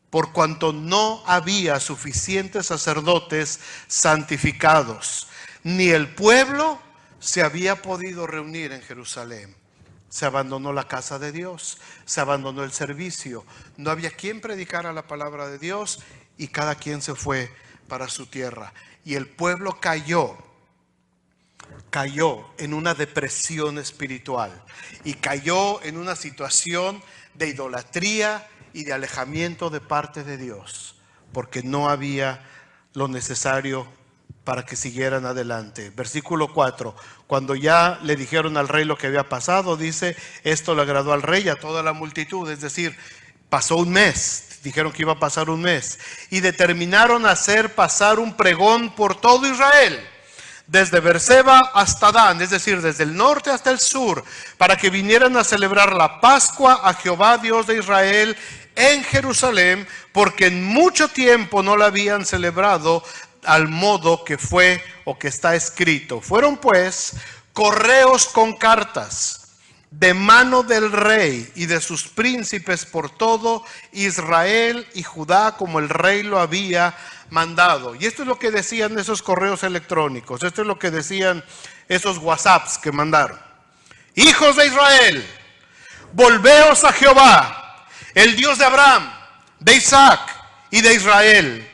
por cuanto no había suficientes sacerdotes santificados, ni el pueblo se había podido reunir en Jerusalén. Se abandonó la casa de Dios, se abandonó el servicio, no había quien predicara la palabra de Dios, y cada quien se fue para su tierra. Y el pueblo cayó en una depresión espiritual, y cayó en una situación de idolatría y de alejamiento de parte de Dios, porque no había lo necesario para que siguieran adelante. Versículo 4, cuando ya le dijeron al rey lo que había pasado, dice: esto le agradó al rey y a toda la multitud. Es decir, pasó un mes, dijeron que iba a pasar un mes, y determinaron hacer pasar un pregón por todo Israel, desde Beerseba hasta Dan, es decir, desde el norte hasta el sur, para que vinieran a celebrar la Pascua a Jehová Dios de Israel en Jerusalén, porque en mucho tiempo no la habían celebrado al modo que fue o que está escrito. Fueron pues correos con cartas de mano del rey y de sus príncipes por todo Israel y Judá, como el rey lo había mandado. Y esto es lo que decían esos correos electrónicos, esto es lo que decían esos WhatsApps que mandaron. Hijos de Israel, volveos a Jehová, el Dios de Abraham, de Isaac y de Israel,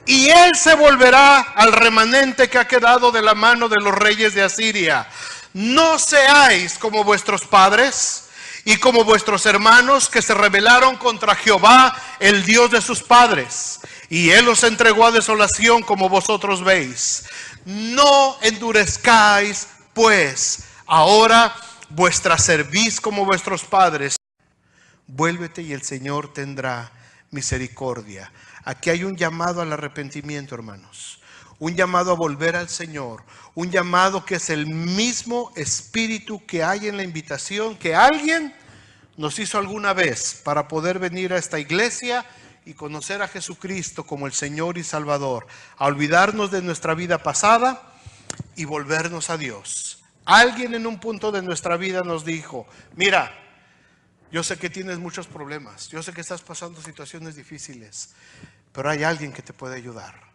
y él se volverá al remanente que ha quedado de la mano de los reyes de Asiria. No seáis como vuestros padres y como vuestros hermanos, que se rebelaron contra Jehová, el Dios de sus padres, y él os entregó a desolación, como vosotros veis. No endurezcáis pues ahora vuestra cerviz como vuestros padres. Vuélvete y el Señor tendrá misericordia. Aquí hay un llamado al arrepentimiento, hermanos. Un llamado a volver al Señor. Un llamado que es el mismo espíritu que hay en la invitación que alguien nos hizo alguna vez para poder venir a esta iglesia y conocer a Jesucristo como el Señor y Salvador. A olvidarnos de nuestra vida pasada y volvernos a Dios. Alguien en un punto de nuestra vida nos dijo: mira, yo sé que tienes muchos problemas, yo sé que estás pasando situaciones difíciles, pero hay alguien que te puede ayudar.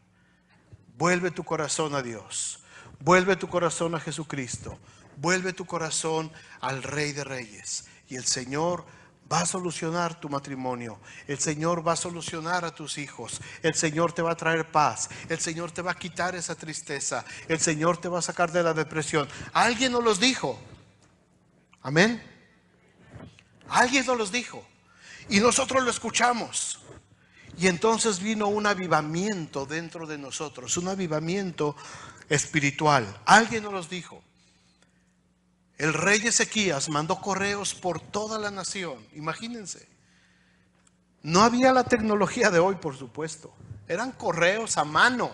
Vuelve tu corazón a Dios, vuelve tu corazón a Jesucristo, vuelve tu corazón al Rey de Reyes, y el Señor va a solucionar tu matrimonio, el Señor va a solucionar a tus hijos, el Señor te va a traer paz, el Señor te va a quitar esa tristeza, el Señor te va a sacar de la depresión. Alguien nos los dijo, amén. Alguien nos los dijo y nosotros lo escuchamos. Y entonces vino un avivamiento dentro de nosotros, un avivamiento espiritual. Alguien nos los dijo. El rey Ezequías mandó correos por toda la nación. Imagínense. No había la tecnología de hoy, por supuesto. Eran correos a mano.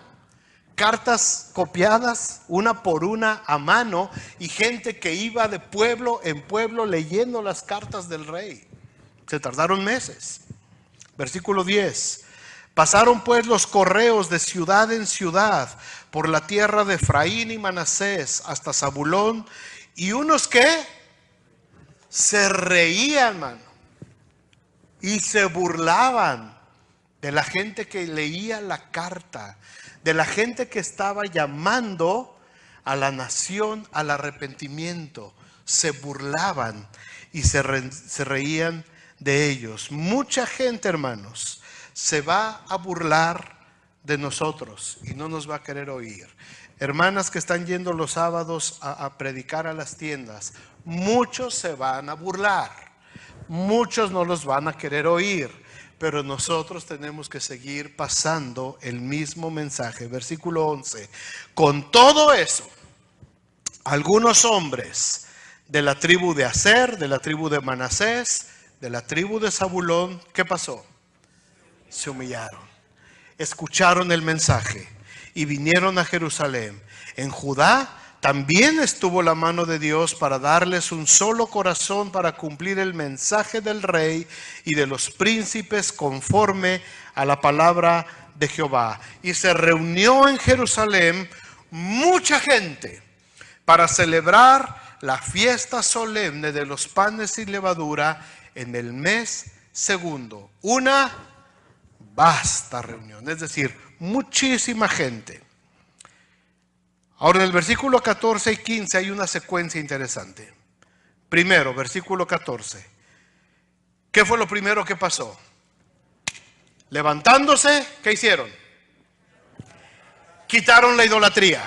Cartas copiadas una por una a mano, y gente que iba de pueblo en pueblo leyendo las cartas del rey. Se tardaron meses. Versículo 10. Pasaron pues los correos de ciudad en ciudad por la tierra de Efraín y Manasés hasta Zabulón, y unos que se reían, mano, y se burlaban de la gente que leía la carta, de la gente que estaba llamando a la nación al arrepentimiento. Se burlaban y se reían de ellos. Mucha gente, hermanos, se va a burlar de nosotros y no nos va a querer oír. Hermanas que están yendo los sábados a predicar a las tiendas, muchos se van a burlar, muchos no los van a querer oír, pero nosotros tenemos que seguir pasando el mismo mensaje. Versículo 11. Con todo eso, algunos hombres de la tribu de Aser, de la tribu de Manasés, de la tribu de Zabulón, ¿qué pasó? Se humillaron, escucharon el mensaje y vinieron a Jerusalén. En Judá también estuvo la mano de Dios para darles un solo corazón para cumplir el mensaje del rey y de los príncipes conforme a la palabra de Jehová. Y se reunió en Jerusalén mucha gente para celebrar la fiesta solemne de los panes sin levadura en el mes segundo. Una vasta reunión, es decir, muchísima gente. Ahora en el versículo 14 y 15 hay una secuencia interesante. Primero, versículo 14. ¿Qué fue lo primero que pasó? Levantándose, ¿qué hicieron? Quitaron la idolatría.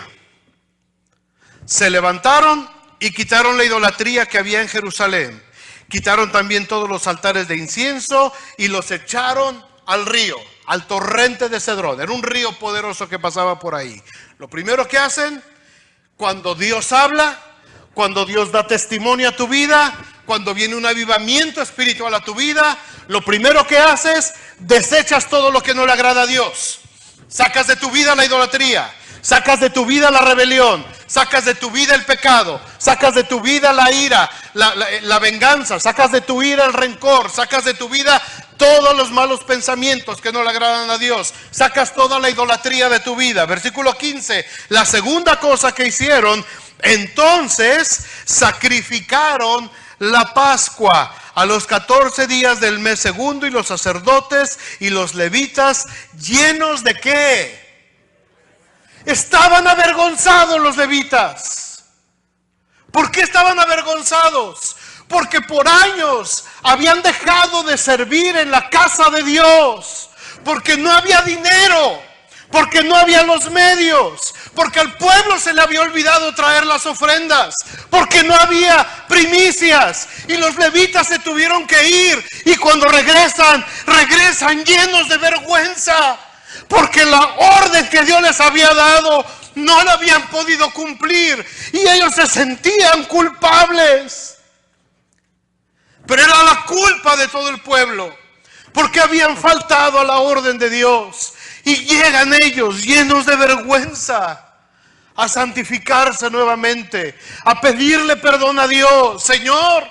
Se levantaron y quitaron la idolatría que había en Jerusalén. Quitaron también todos los altares de incienso y los echaron al río, al torrente de Cedrón. Era un río poderoso que pasaba por ahí. Lo primero que hacen, cuando Dios habla, cuando Dios da testimonio a tu vida, cuando viene un avivamiento espiritual a tu vida, lo primero que haces, desechas todo lo que no le agrada a Dios. Sacas de tu vida la idolatría, Sacas de tu vida la rebelión, sacas de tu vida el pecado, sacas de tu vida la ira, la venganza, sacas de tu vida el rencor, sacas de tu vida todos los malos pensamientos que no le agradan a Dios, sacas toda la idolatría de tu vida. Versículo 15, la segunda cosa que hicieron, entonces sacrificaron la Pascua a los 14 días del mes segundo, y los sacerdotes y los levitas, llenos de ¿qué? Estaban avergonzados los levitas. ¿Por qué estaban avergonzados? Porque por años habían dejado de servir en la casa de Dios, porque no había dinero, porque no había los medios, porque al pueblo se le había olvidado traer las ofrendas, porque no había primicias, y los levitas se tuvieron que ir, y cuando regresan llenos de vergüenza, porque la orden que Dios les había dado no la habían podido cumplir, y ellos se sentían culpables. Pero era la culpa de todo el pueblo, porque habían faltado a la orden de Dios. Y llegan ellos llenos de vergüenza a santificarse nuevamente, a pedirle perdón a Dios. Señor,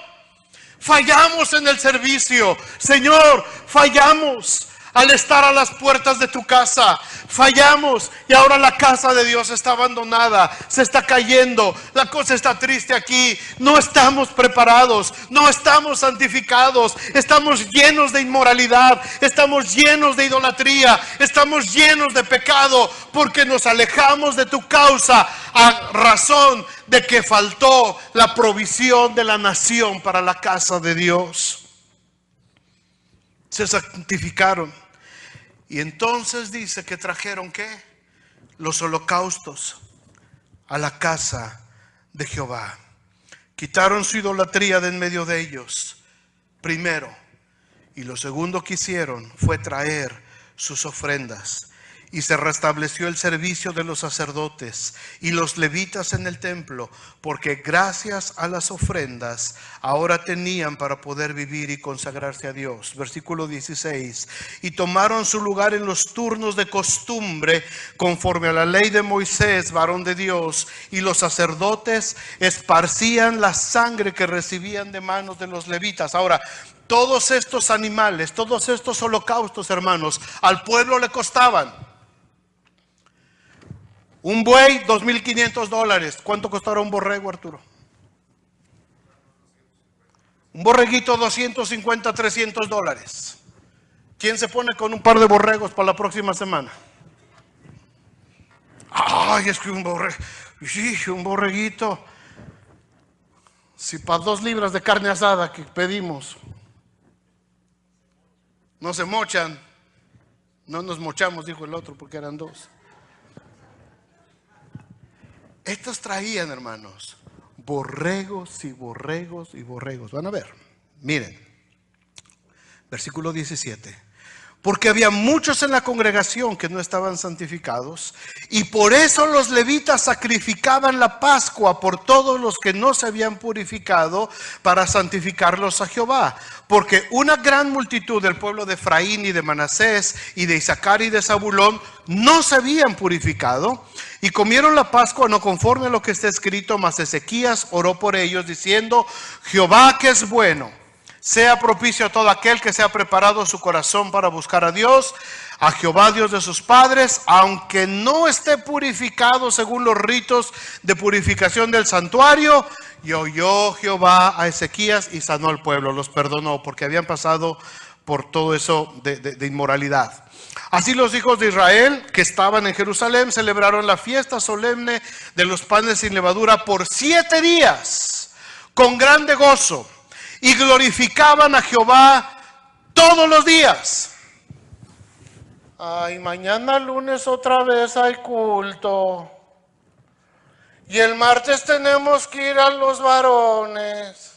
fallamos en el servicio. Señor, fallamos al estar a las puertas de tu casa. Fallamos, y ahora la casa de Dios está abandonada, se está cayendo, la cosa está triste aquí. No estamos preparados, no estamos santificados, estamos llenos de inmoralidad, estamos llenos de idolatría, estamos llenos de pecado, porque nos alejamos de tu causa a razón de que faltó la provisión de la nación para la casa de Dios. Se santificaron. Y entonces dice que trajeron ¿qué? Los holocaustos a la casa de Jehová. Quitaron su idolatría de en medio de ellos, primero. Y lo segundo que hicieron fue traer sus ofrendas. Y se restableció el servicio de los sacerdotes y los levitas en el templo, porque gracias a las ofrendas ahora tenían para poder vivir y consagrarse a Dios. Versículo 16. Y tomaron su lugar en los turnos de costumbre, conforme a la ley de Moisés, varón de Dios. Y los sacerdotes esparcían la sangre que recibían de manos de los levitas. Ahora, todos estos animales, todos estos holocaustos, hermanos, al pueblo le costaban. Un buey, $2,500. ¿Cuánto costará un borrego, Arturo? Un borreguito, $250, $300. ¿Quién se pone con un par de borregos para la próxima semana? Ay, es que un borreguito. Si para 2 libras de carne asada que pedimos no se mochan, no nos mochamos, dijo el otro, porque eran 2. Estos traían, hermanos, borregos y borregos y borregos. Van a ver, miren, versículo 17. Porque había muchos en la congregación que no estaban santificados, y por eso los levitas sacrificaban la Pascua por todos los que no se habían purificado, para santificarlos a Jehová. Porque una gran multitud del pueblo de Efraín y de Manasés y de Isaacar y de Zabulón no se habían purificado, y comieron la Pascua no conforme a lo que está escrito. Mas Ezequías oró por ellos, diciendo: Jehová, que es bueno, sea propicio a todo aquel que se ha preparado su corazón para buscar a Dios, a Jehová Dios de sus padres, aunque no esté purificado según los ritos de purificación del santuario. Y oyó Jehová a Ezequías y sanó al pueblo, los perdonó, porque habían pasado por todo eso de inmoralidad. Así los hijos de Israel que estaban en Jerusalén celebraron la fiesta solemne de los panes sin levadura por 7 días, con grande gozo, y glorificaban a Jehová todos los días. Ay, mañana lunes otra vez hay culto, y el martes tenemos que ir a los varones,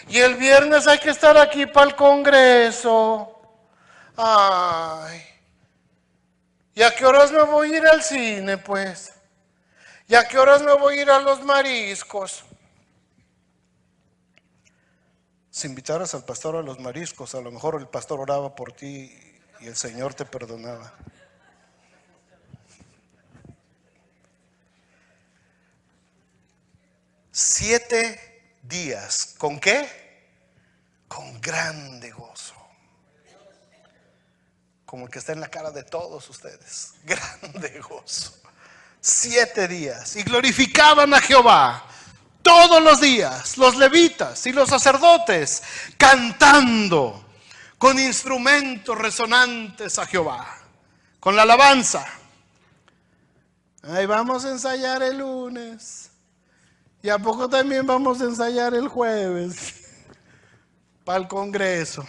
y el viernes hay que estar aquí para el congreso. Ay, ¿y a qué horas me voy a ir al cine, pues? ¿Y a qué horas me voy a ir a los mariscos? Si invitaras al pastor a los mariscos, a lo mejor el pastor oraba por ti y el Señor te perdonaba. 7 días. ¿Con qué? Con grande gozo. Como el que está en la cara de todos ustedes. Grande gozo. 7 días. Y glorificaban a Jehová todos los días, los levitas y los sacerdotes, cantando con instrumentos resonantes a Jehová, con la alabanza. Ahí vamos a ensayar el lunes. Y a poco también vamos a ensayar el jueves para el Congreso.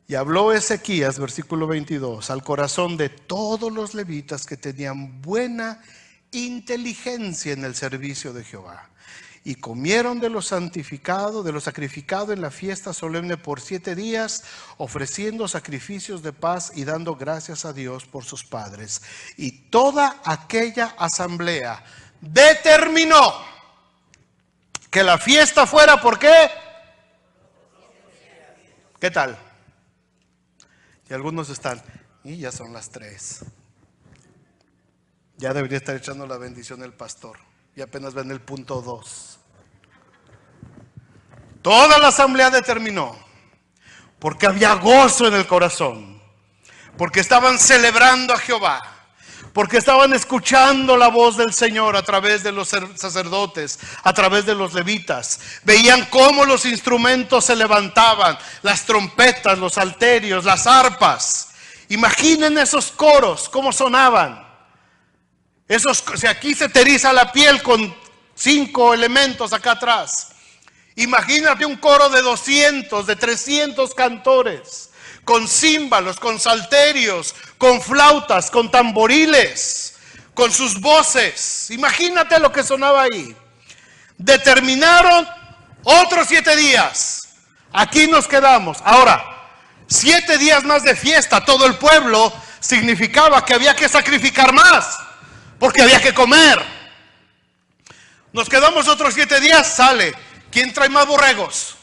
Y habló Ezequías, versículo 22, al corazón de todos los levitas que tenían buena inteligencia en el servicio de Jehová. Y comieron de lo santificado, de lo sacrificado en la fiesta solemne por 7 días, ofreciendo sacrificios de paz y dando gracias a Dios por sus padres. Y toda aquella asamblea determinó que la fiesta fuera, ¿por qué? ¿Qué tal? Y algunos están, y ya son las 3. Ya debería estar echando la bendición el pastor. Y apenas ven el punto 2. Toda la asamblea determinó, porque había gozo en el corazón, porque estaban celebrando a Jehová, porque estaban escuchando la voz del Señor a través de los sacerdotes, a través de los levitas. Veían cómo los instrumentos se levantaban, las trompetas, los salterios, las arpas. Imaginen esos coros, cómo sonaban. Si aquí se te eriza la piel con 5 elementos acá atrás. Imagínate un coro de 200, de 300 cantores, con címbalos, con salterios, con flautas, con tamboriles, con sus voces. Imagínate lo que sonaba ahí. Determinaron otros 7 días. Aquí nos quedamos. Ahora, 7 días más de fiesta, todo el pueblo, significaba que había que sacrificar más, porque había que comer. Nos quedamos otros 7 días, sale. ¿Quién trae más borregos?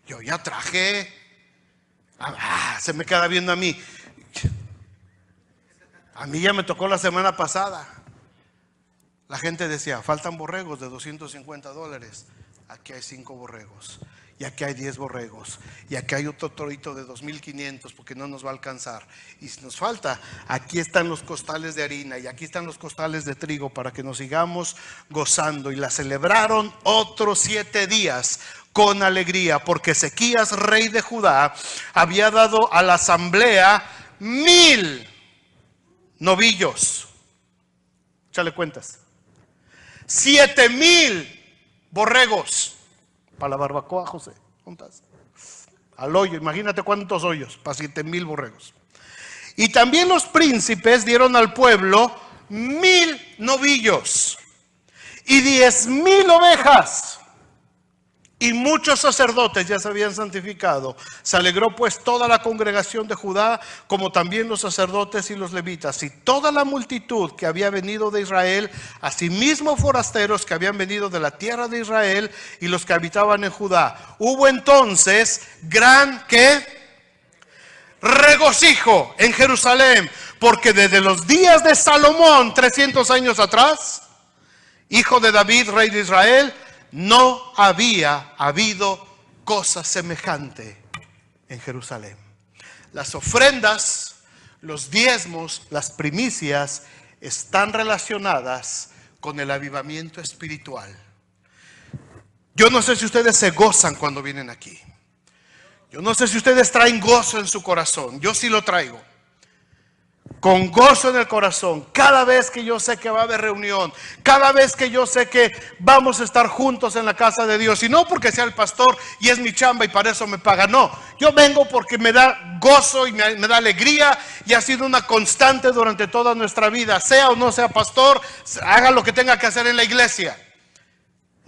Yo ya traje. Se me queda viendo a mí. A mí ya me tocó la semana pasada. La gente decía, faltan borregos de $250. Aquí hay 5 borregos. Y aquí hay 10 borregos. Y aquí hay otro torito de 2,500 porque no nos va a alcanzar. Y si nos falta, aquí están los costales de harina y aquí están los costales de trigo para que nos sigamos gozando. Y la celebraron otros 7 días con alegría, porque Ezequías, rey de Judá, había dado a la asamblea 1,000 novillos. Échale cuentas. 7,000 borregos. Para la barbacoa, José, juntas. Al hoyo, imagínate cuántos hoyos, para 7,000 borregos. Y también los príncipes dieron al pueblo 1,000 novillos y 10,000 ovejas. Y muchos sacerdotes ya se habían santificado. Se alegró pues toda la congregación de Judá, como también los sacerdotes y los levitas, y toda la multitud que había venido de Israel, asimismo forasteros que habían venido de la tierra de Israel y los que habitaban en Judá. Hubo entonces gran ¿qué? Regocijo en Jerusalén, porque desde los días de Salomón, 300 años atrás, hijo de David, rey de Israel, no había habido cosa semejante en Jerusalén. Las ofrendas, los diezmos, las primicias están relacionadas con el avivamiento espiritual. Yo no sé si ustedes se gozan cuando vienen aquí. Yo no sé si ustedes traen gozo en su corazón. Yo sí lo traigo. Con gozo en el corazón, cada vez que yo sé que va a haber reunión, cada vez que yo sé que vamos a estar juntos en la casa de Dios, y no porque sea el pastor y es mi chamba y para eso me paga, no, yo vengo porque me da gozo y me da alegría, y ha sido una constante durante toda nuestra vida, sea o no sea pastor, haga lo que tenga que hacer en la iglesia.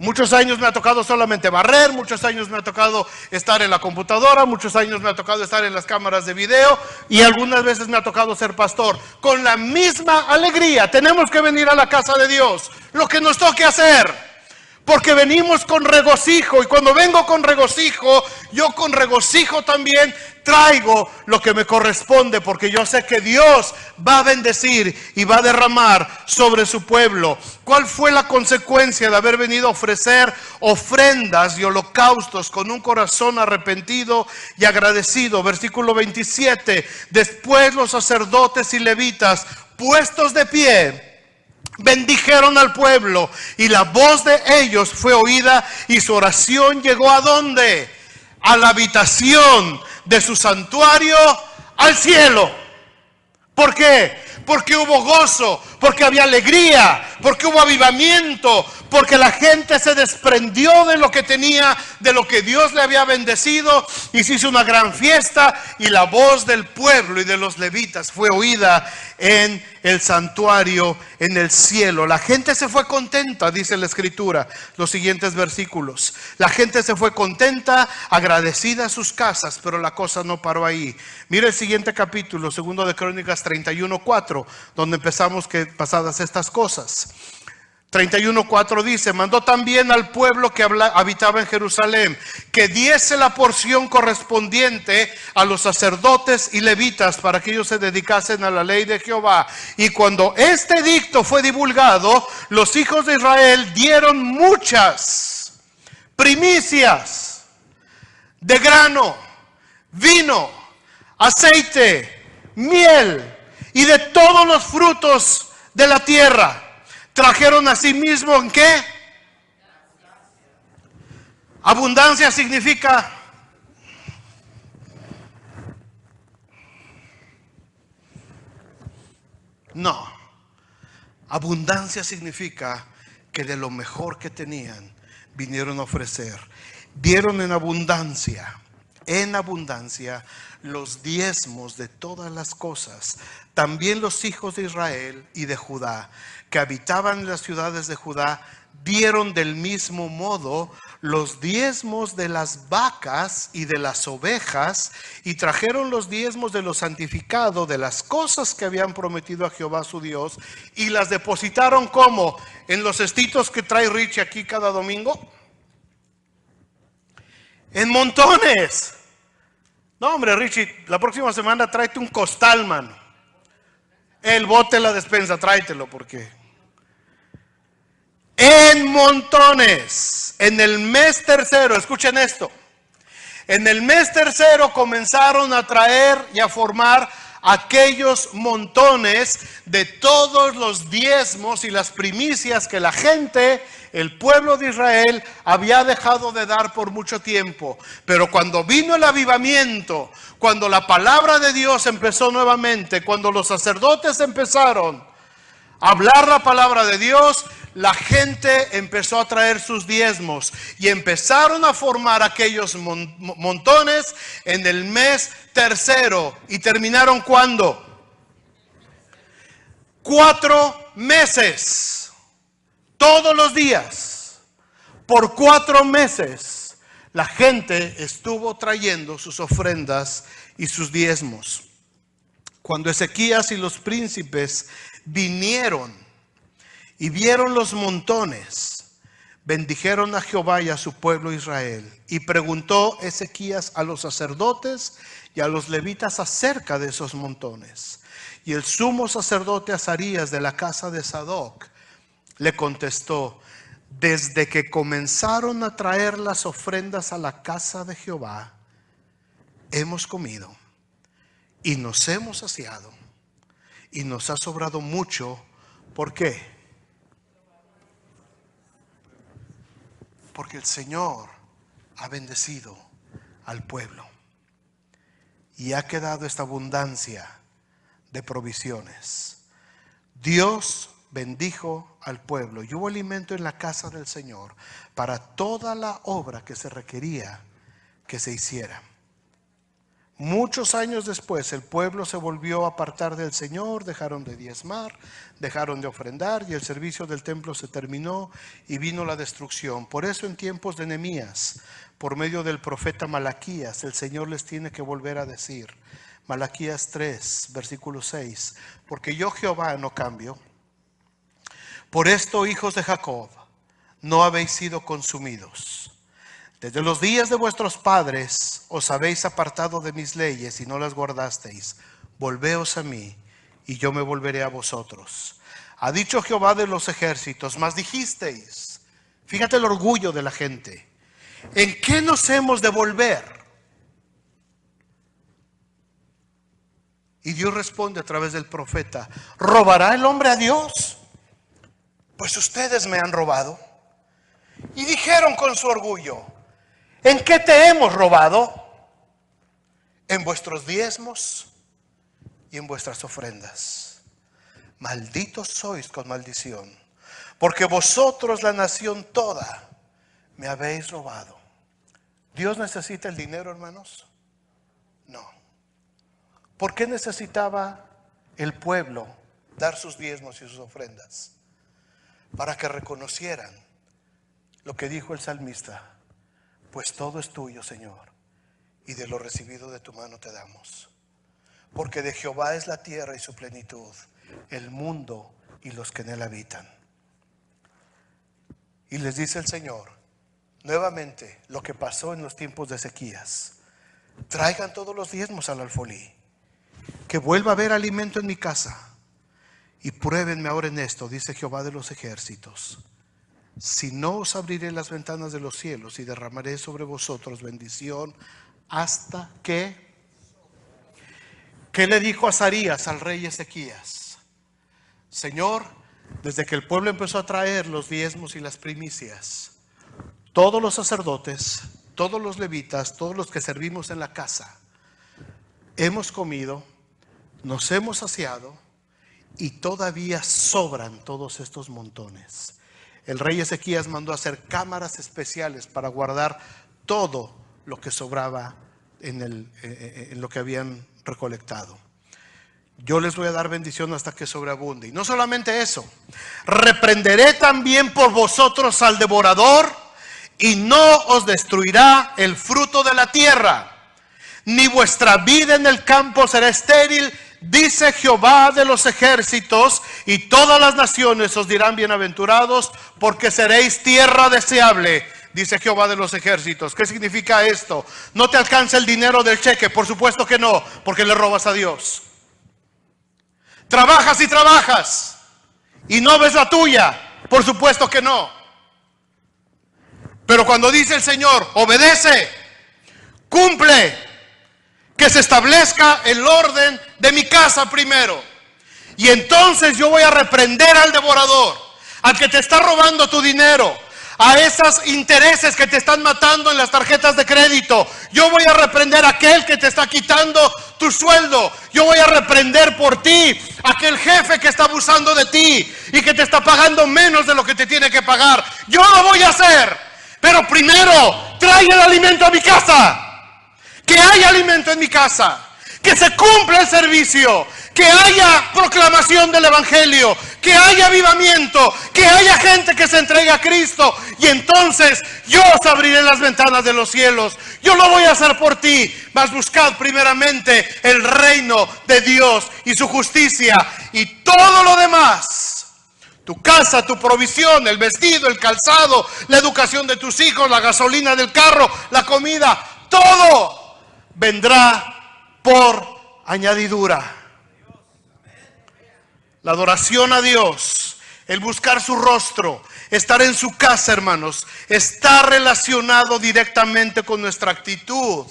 Muchos años me ha tocado solamente barrer, muchos años me ha tocado estar en la computadora, muchos años me ha tocado estar en las cámaras de video y algunas veces me ha tocado ser pastor. Con la misma alegría tenemos que venir a la casa de Dios, lo que nos toque hacer, porque venimos con regocijo, y cuando vengo con regocijo, yo con regocijo también traigo lo que me corresponde, porque yo sé que Dios va a bendecir y va a derramar sobre su pueblo. ¿Cuál fue la consecuencia de haber venido a ofrecer ofrendas y holocaustos con un corazón arrepentido y agradecido? Versículo 27. Después los sacerdotes y levitas, puestos de pie, bendijeron al pueblo, y la voz de ellos fue oída, y su oración llegó ¿a dónde? A la habitación de su santuario, al cielo. ¿Por qué? Porque hubo gozo, porque había alegría, porque hubo avivamiento, porque la gente se desprendió de lo que tenía, de lo que Dios le había bendecido, y se hizo una gran fiesta, y la voz del pueblo y de los levitas fue oída en el santuario, en el cielo. La gente se fue contenta, dice la escritura, los siguientes versículos. La gente se fue contenta, agradecida a sus casas, pero la cosa no paró ahí. Mira el siguiente capítulo, segundo de Crónicas 31:4, donde empezamos que pasadas estas cosas. 31:4 dice: mandó también al pueblo que habitaba en Jerusalén que diese la porción correspondiente a los sacerdotes y levitas para que ellos se dedicasen a la ley de Jehová. Y cuando este edicto fue divulgado, los hijos de Israel dieron muchas primicias de grano, vino, aceite, miel y de todos los frutos de la tierra. Trajeron a sí mismo, ¿en qué? Abundancia significa no. Abundancia significa que de lo mejor que tenían vinieron a ofrecer. Dieron en abundancia los diezmos de todas las cosas. También los hijos de Israel y de Judá, que habitaban en las ciudades de Judá, dieron del mismo modo los diezmos de las vacas y de las ovejas, y trajeron los diezmos de lo santificado, de las cosas que habían prometido a Jehová su Dios, y las depositaron como en los cestitos que trae Richie aquí cada domingo, en montones. No, hombre, Richie, la próxima semana tráete un costal, mano. El bote de la despensa, tráetelo, porque en montones. En el mes tercero, escuchen esto, en el mes tercero comenzaron a traer y a formar aquellos montones de todos los diezmos y las primicias que la gente, el pueblo de Israel, había dejado de dar por mucho tiempo. Pero cuando vino el avivamiento, cuando la palabra de Dios empezó nuevamente, cuando los sacerdotes empezaron a hablar la palabra de Dios, la gente empezó a traer sus diezmos y empezaron a formar aquellos montones en el mes tercero. ¿Y terminaron cuándo? 4 meses, todos los días, por 4 meses, la gente estuvo trayendo sus ofrendas y sus diezmos. Cuando Ezequías y los príncipes vinieron y vieron los montones, bendijeron a Jehová y a su pueblo Israel. Y preguntó Ezequías a los sacerdotes y a los levitas acerca de esos montones. Y el sumo sacerdote Azarías de la casa de Sadoc le contestó: desde que comenzaron a traer las ofrendas a la casa de Jehová, hemos comido y nos hemos saciado y nos ha sobrado mucho. ¿Por qué? Porque el Señor ha bendecido al pueblo y ha quedado esta abundancia de provisiones. Dios bendijo al pueblo y hubo alimento en la casa del Señor para toda la obra que se requería que se hiciera. Muchos años después el pueblo se volvió a apartar del Señor, dejaron de diezmar, dejaron de ofrendar, y el servicio del templo se terminó y vino la destrucción. Por eso en tiempos de Nehemías, por medio del profeta Malaquías, el Señor les tiene que volver a decir, Malaquías 3, versículo 6, porque yo Jehová no cambio. Por esto, hijos de Jacob, no habéis sido consumidos. Desde los días de vuestros padres os habéis apartado de mis leyes y no las guardasteis. Volveos a mí y yo me volveré a vosotros. Ha dicho Jehová de los ejércitos, mas dijisteis, fíjate el orgullo de la gente, ¿en qué nos hemos de volver? Y Dios responde a través del profeta, ¿robará el hombre a Dios? Pues ustedes me han robado. Y dijeron con su orgullo, ¿en qué te hemos robado? En vuestros diezmos y en vuestras ofrendas. Malditos sois con maldición, porque vosotros, la nación toda, me habéis robado. ¿Dios necesita el dinero, hermanos? No. ¿Por qué necesitaba el pueblo dar sus diezmos y sus ofrendas? Para que reconocieran lo que dijo el salmista, pues todo es tuyo, Señor, y de lo recibido de tu mano te damos. Porque de Jehová es la tierra y su plenitud, el mundo y los que en él habitan. Y les dice el Señor, nuevamente, lo que pasó en los tiempos de Ezequías: traigan todos los diezmos al alfolí, que vuelva a haber alimento en mi casa. Y pruébenme ahora en esto, dice Jehová de los ejércitos, si no os abriré las ventanas de los cielos y derramaré sobre vosotros bendición hasta que... ¿Qué le dijo Azarías al rey Ezequías? Señor, desde que el pueblo empezó a traer los diezmos y las primicias, todos los sacerdotes, todos los levitas, todos los que servimos en la casa, hemos comido, nos hemos saciado y todavía sobran todos estos montones. El rey Ezequías mandó hacer cámaras especiales para guardar todo lo que sobraba en lo que habían recolectado. Yo les voy a dar bendición hasta que sobreabunde. Y no solamente eso, reprenderé también por vosotros al devorador, y no os destruirá el fruto de la tierra, ni vuestra vida en el campo será estéril, dice Jehová de los ejércitos, y todas las naciones os dirán bienaventurados, porque seréis tierra deseable, dice Jehová de los ejércitos. ¿Qué significa esto? ¿No te alcanza el dinero del cheque? Por supuesto que no, porque le robas a Dios. ¿Trabajas y trabajas y no ves la tuya? Por supuesto que no. Pero cuando dice el Señor, obedece, cumple, que se establezca el orden de mi casa primero, y entonces yo voy a reprender al devorador, al que te está robando tu dinero, a esos intereses que te están matando en las tarjetas de crédito. Yo voy a reprender a aquel que te está quitando tu sueldo. Yo voy a reprender por ti a aquel jefe que está abusando de ti y que te está pagando menos de lo que te tiene que pagar. Yo lo voy a hacer, pero primero trae el alimento a mi casa. Que haya alimento en mi casa, que se cumpla el servicio, que haya proclamación del evangelio, que haya avivamiento, que haya gente que se entregue a Cristo, y entonces yo os abriré las ventanas de los cielos. Yo lo voy a hacer por ti, mas buscad primeramente el reino de Dios y su justicia, y todo lo demás, tu casa, tu provisión, el vestido, el calzado, la educación de tus hijos, la gasolina del carro, la comida, todo vendrá por añadidura. La adoración a Dios, el buscar su rostro, estar en su casa, hermanos, está relacionado directamente con nuestra actitud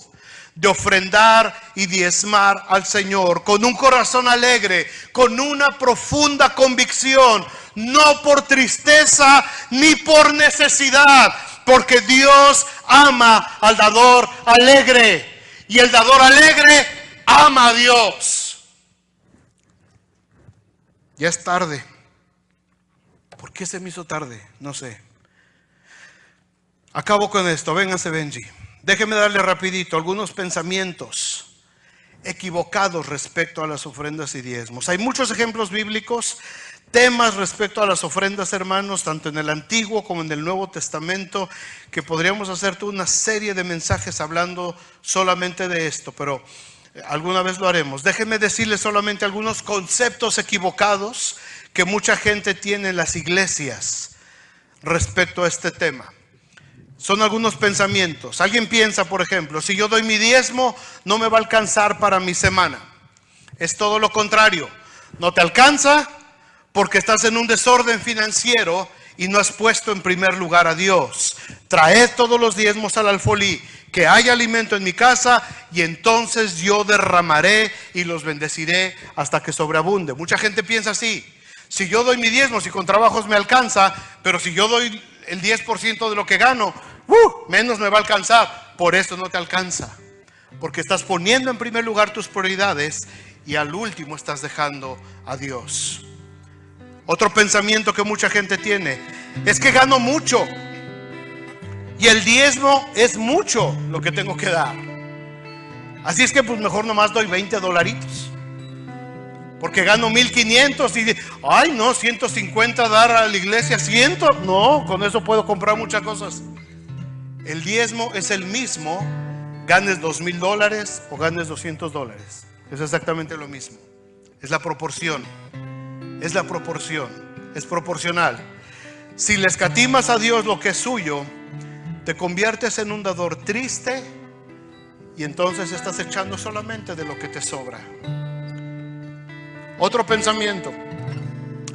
de ofrendar y diezmar al Señor, con un corazón alegre, con una profunda convicción, no por tristeza ni por necesidad, porque Dios ama al dador alegre. Y el dador alegre ama a Dios. Ya es tarde. ¿Por qué se me hizo tarde? No sé. Acabo con esto. Véngase, Benji. Déjeme darle rapidito algunos pensamientos equivocados respecto a las ofrendas y diezmos. Hay muchos ejemplos bíblicos, temas respecto a las ofrendas, hermanos, tanto en el Antiguo como en el Nuevo Testamento, que podríamos hacer toda una serie de mensajes hablando solamente de esto, pero alguna vez lo haremos. Déjenme decirles solamente algunos conceptos equivocados que mucha gente tiene en las iglesias respecto a este tema. Son algunos pensamientos. Alguien piensa, por ejemplo, si yo doy mi diezmo, no me va a alcanzar para mi semana. Es todo lo contrario. No te alcanza porque estás en un desorden financiero y no has puesto en primer lugar a Dios. Traed todos los diezmos al alfolí, que haya alimento en mi casa, y entonces yo derramaré y los bendeciré hasta que sobreabunde. Mucha gente piensa así: si yo doy mi diezmo, si con trabajos me alcanza, pero si yo doy el 10% de lo que gano, menos me va a alcanzar. Por eso no te alcanza, porque estás poniendo en primer lugar tus prioridades y al último estás dejando a Dios. Otro pensamiento que mucha gente tiene es que gano mucho y el diezmo es mucho lo que tengo que dar. Así es que pues mejor nomás doy $20, porque gano 1,500 y ay no, 150 dar a la iglesia, 100, no, con eso puedo comprar muchas cosas. El diezmo es el mismo, ganes $2,000 o ganes $200. Es exactamente lo mismo. Es la proporción. Es la proporción. Es proporcional. Si le escatimas a Dios lo que es suyo, te conviertes en un dador triste y entonces estás echando solamente de lo que te sobra. Otro pensamiento: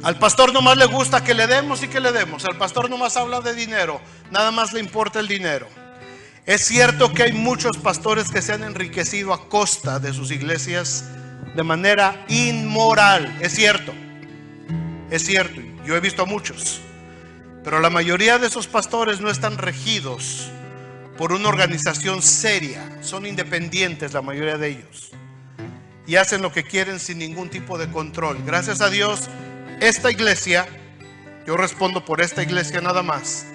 al pastor nomás le gusta que le demos y que le demos. Al pastor nomás habla de dinero, nada más le importa el dinero. Es cierto que hay muchos pastores que se han enriquecido a costa de sus iglesias de manera inmoral. Es cierto, yo he visto a muchos. Pero la mayoría de esos pastores no están regidos por una organización seria. Son independientes la mayoría de ellos, y hacen lo que quieren sin ningún tipo de control. Gracias a Dios, esta iglesia, yo respondo por esta iglesia nada más,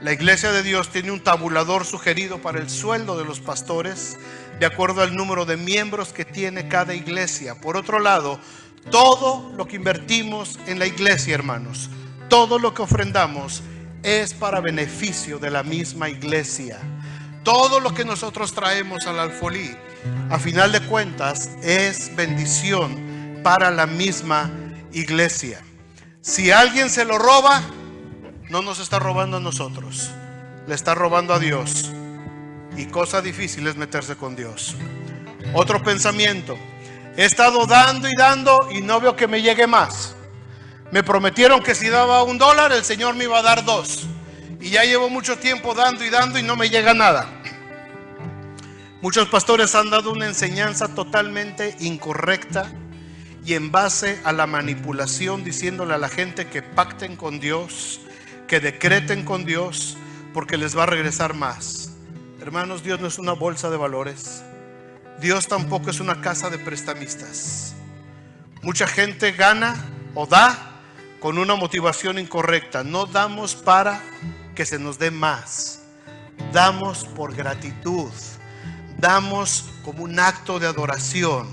la iglesia de Dios tiene un tabulador sugerido para el sueldo de los pastores de acuerdo al número de miembros que tiene cada iglesia. Por otro lado, todo lo que invertimos en la iglesia, hermanos, todo lo que ofrendamos es para beneficio de la misma iglesia. Todo lo que nosotros traemos al alfolí, a final de cuentas, es bendición para la misma iglesia. Si alguien se lo roba, no nos está robando a nosotros, le está robando a Dios. Y cosa difícil es meterse con Dios. Otro pensamiento: he estado dando y dando y no veo que me llegue más. Me prometieron que si daba $1, el Señor me iba a dar 2. Y ya llevo mucho tiempo dando y dando y no me llega nada. Muchos pastores han dado una enseñanza totalmente incorrecta y en base a la manipulación, diciéndole a la gente que pacten con Dios, que decreten con Dios, porque les va a regresar más. Hermanos, Dios no es una bolsa de valores. Dios tampoco es una casa de prestamistas. Mucha gente gana o da con una motivación incorrecta. No damos para que se nos dé más. Damos por gratitud. Damos como un acto de adoración.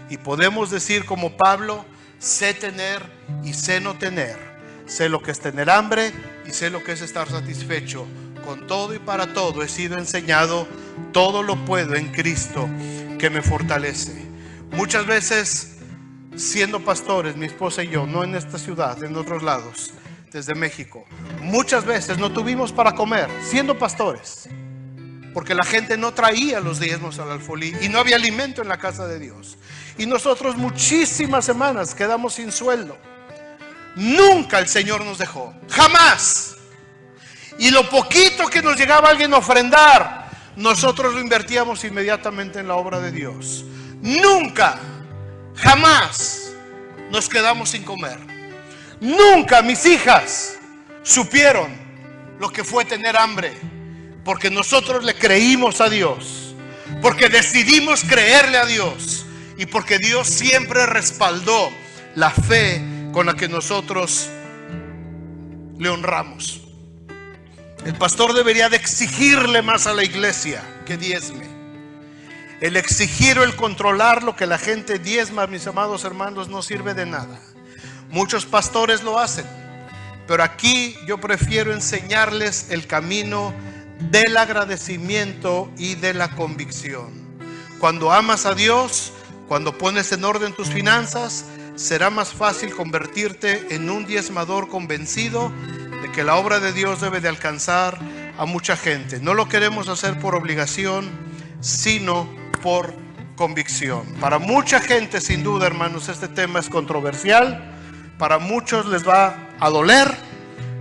Y podemos decir como Pablo: sé tener y sé no tener. Sé lo que es tener hambre y sé lo que es estar satisfecho. Con todo y para todo he sido enseñado, todo lo puedo en Cristo que me fortalece. Muchas veces, siendo pastores, mi esposa y yo, no en esta ciudad, en otros lados, desde México, muchas veces no tuvimos para comer, siendo pastores, porque la gente no traía los diezmos al alfolí y no había alimento en la casa de Dios. Y nosotros muchísimas semanas quedamos sin sueldo. Nunca el Señor nos dejó, jamás. Y lo poquito que nos llegaba alguien a ofrendar, nosotros lo invertíamos inmediatamente en la obra de Dios. Nunca, jamás nos quedamos sin comer. Nunca mis hijas supieron lo que fue tener hambre, porque nosotros le creímos a Dios, porque decidimos creerle a Dios y porque Dios siempre respaldó la fe con la que nosotros le honramos. El pastor debería de exigirle más a la iglesia que diezme. El exigir o el controlar lo que la gente diezma, mis amados hermanos, no sirve de nada. Muchos pastores lo hacen, pero aquí yo prefiero enseñarles el camino del agradecimiento y de la convicción. Cuando amas a Dios, cuando pones en orden tus finanzas, será más fácil convertirte en un diezmador convencido de que la obra de Dios debe de alcanzar a mucha gente. No lo queremos hacer por obligación, sino por convicción. Para mucha gente, sin duda, hermanos, este tema es controversial. Para muchos les va a doler,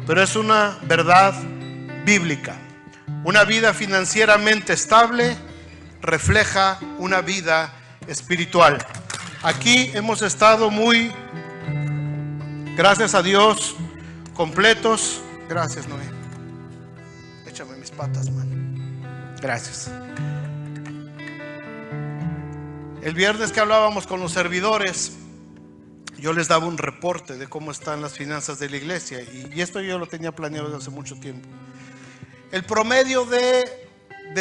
pero es una verdad bíblica. Una vida financieramente estable refleja una vida espiritual. Aquí hemos estado muy, gracias a Dios, completos. Gracias, Noé. Échame mis patas, man. Gracias. El viernes que hablábamos con los servidores, yo les daba un reporte de cómo están las finanzas de la iglesia, y esto yo lo tenía planeado desde hace mucho tiempo. El promedio de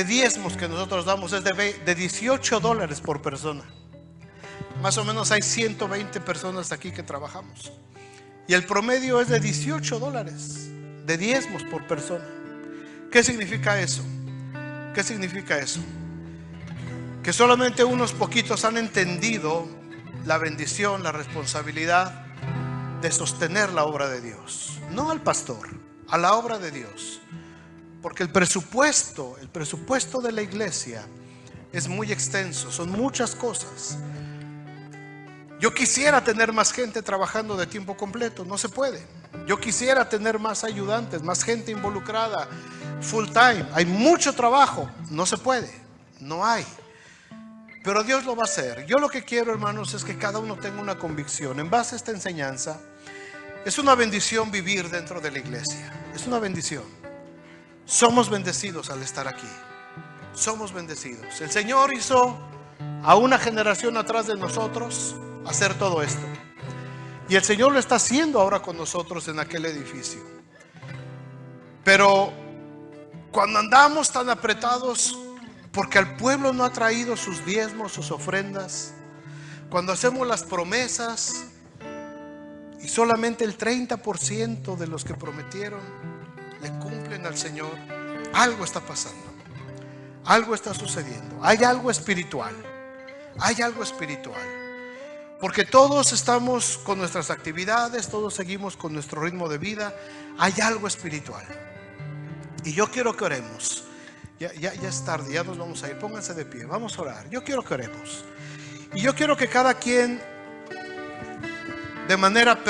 diezmos que nosotros damos es de $18 por persona. Más o menos hay 120 personas aquí que trabajamos, y el promedio es de $18 de diezmos por persona. ¿Qué significa eso? ¿Qué significa eso? Que solamente unos poquitos han entendido la bendición, la responsabilidad de sostener la obra de Dios. No al pastor, a la obra de Dios. Porque el presupuesto de la iglesia es muy extenso, son muchas cosas. Yo quisiera tener más gente trabajando de tiempo completo, no se puede. Yo quisiera tener más ayudantes, más gente involucrada, full time. Hay mucho trabajo, no se puede, no hay. Pero Dios lo va a hacer. Yo lo que quiero, hermanos, es que cada uno tenga una convicción. En base a esta enseñanza, es una bendición vivir dentro de la iglesia. Es una bendición. Somos bendecidos al estar aquí. Somos bendecidos. El Señor hizo a una generación atrás de nosotros hacer todo esto. Y el Señor lo está haciendo ahora con nosotros en aquel edificio. Pero cuando andamos tan apretados porque al pueblo no ha traído sus diezmos, sus ofrendas, cuando hacemos las promesas y solamente el 30% de los que prometieron le cumplen al Señor, algo está pasando, algo está sucediendo, hay algo espiritual, porque todos estamos con nuestras actividades, todos seguimos con nuestro ritmo de vida, hay algo espiritual. Y yo quiero que oremos. Ya es tarde, ya nos vamos a ir. Pónganse de pie, vamos a orar. Yo quiero que oremos. Y yo quiero que cada quien de manera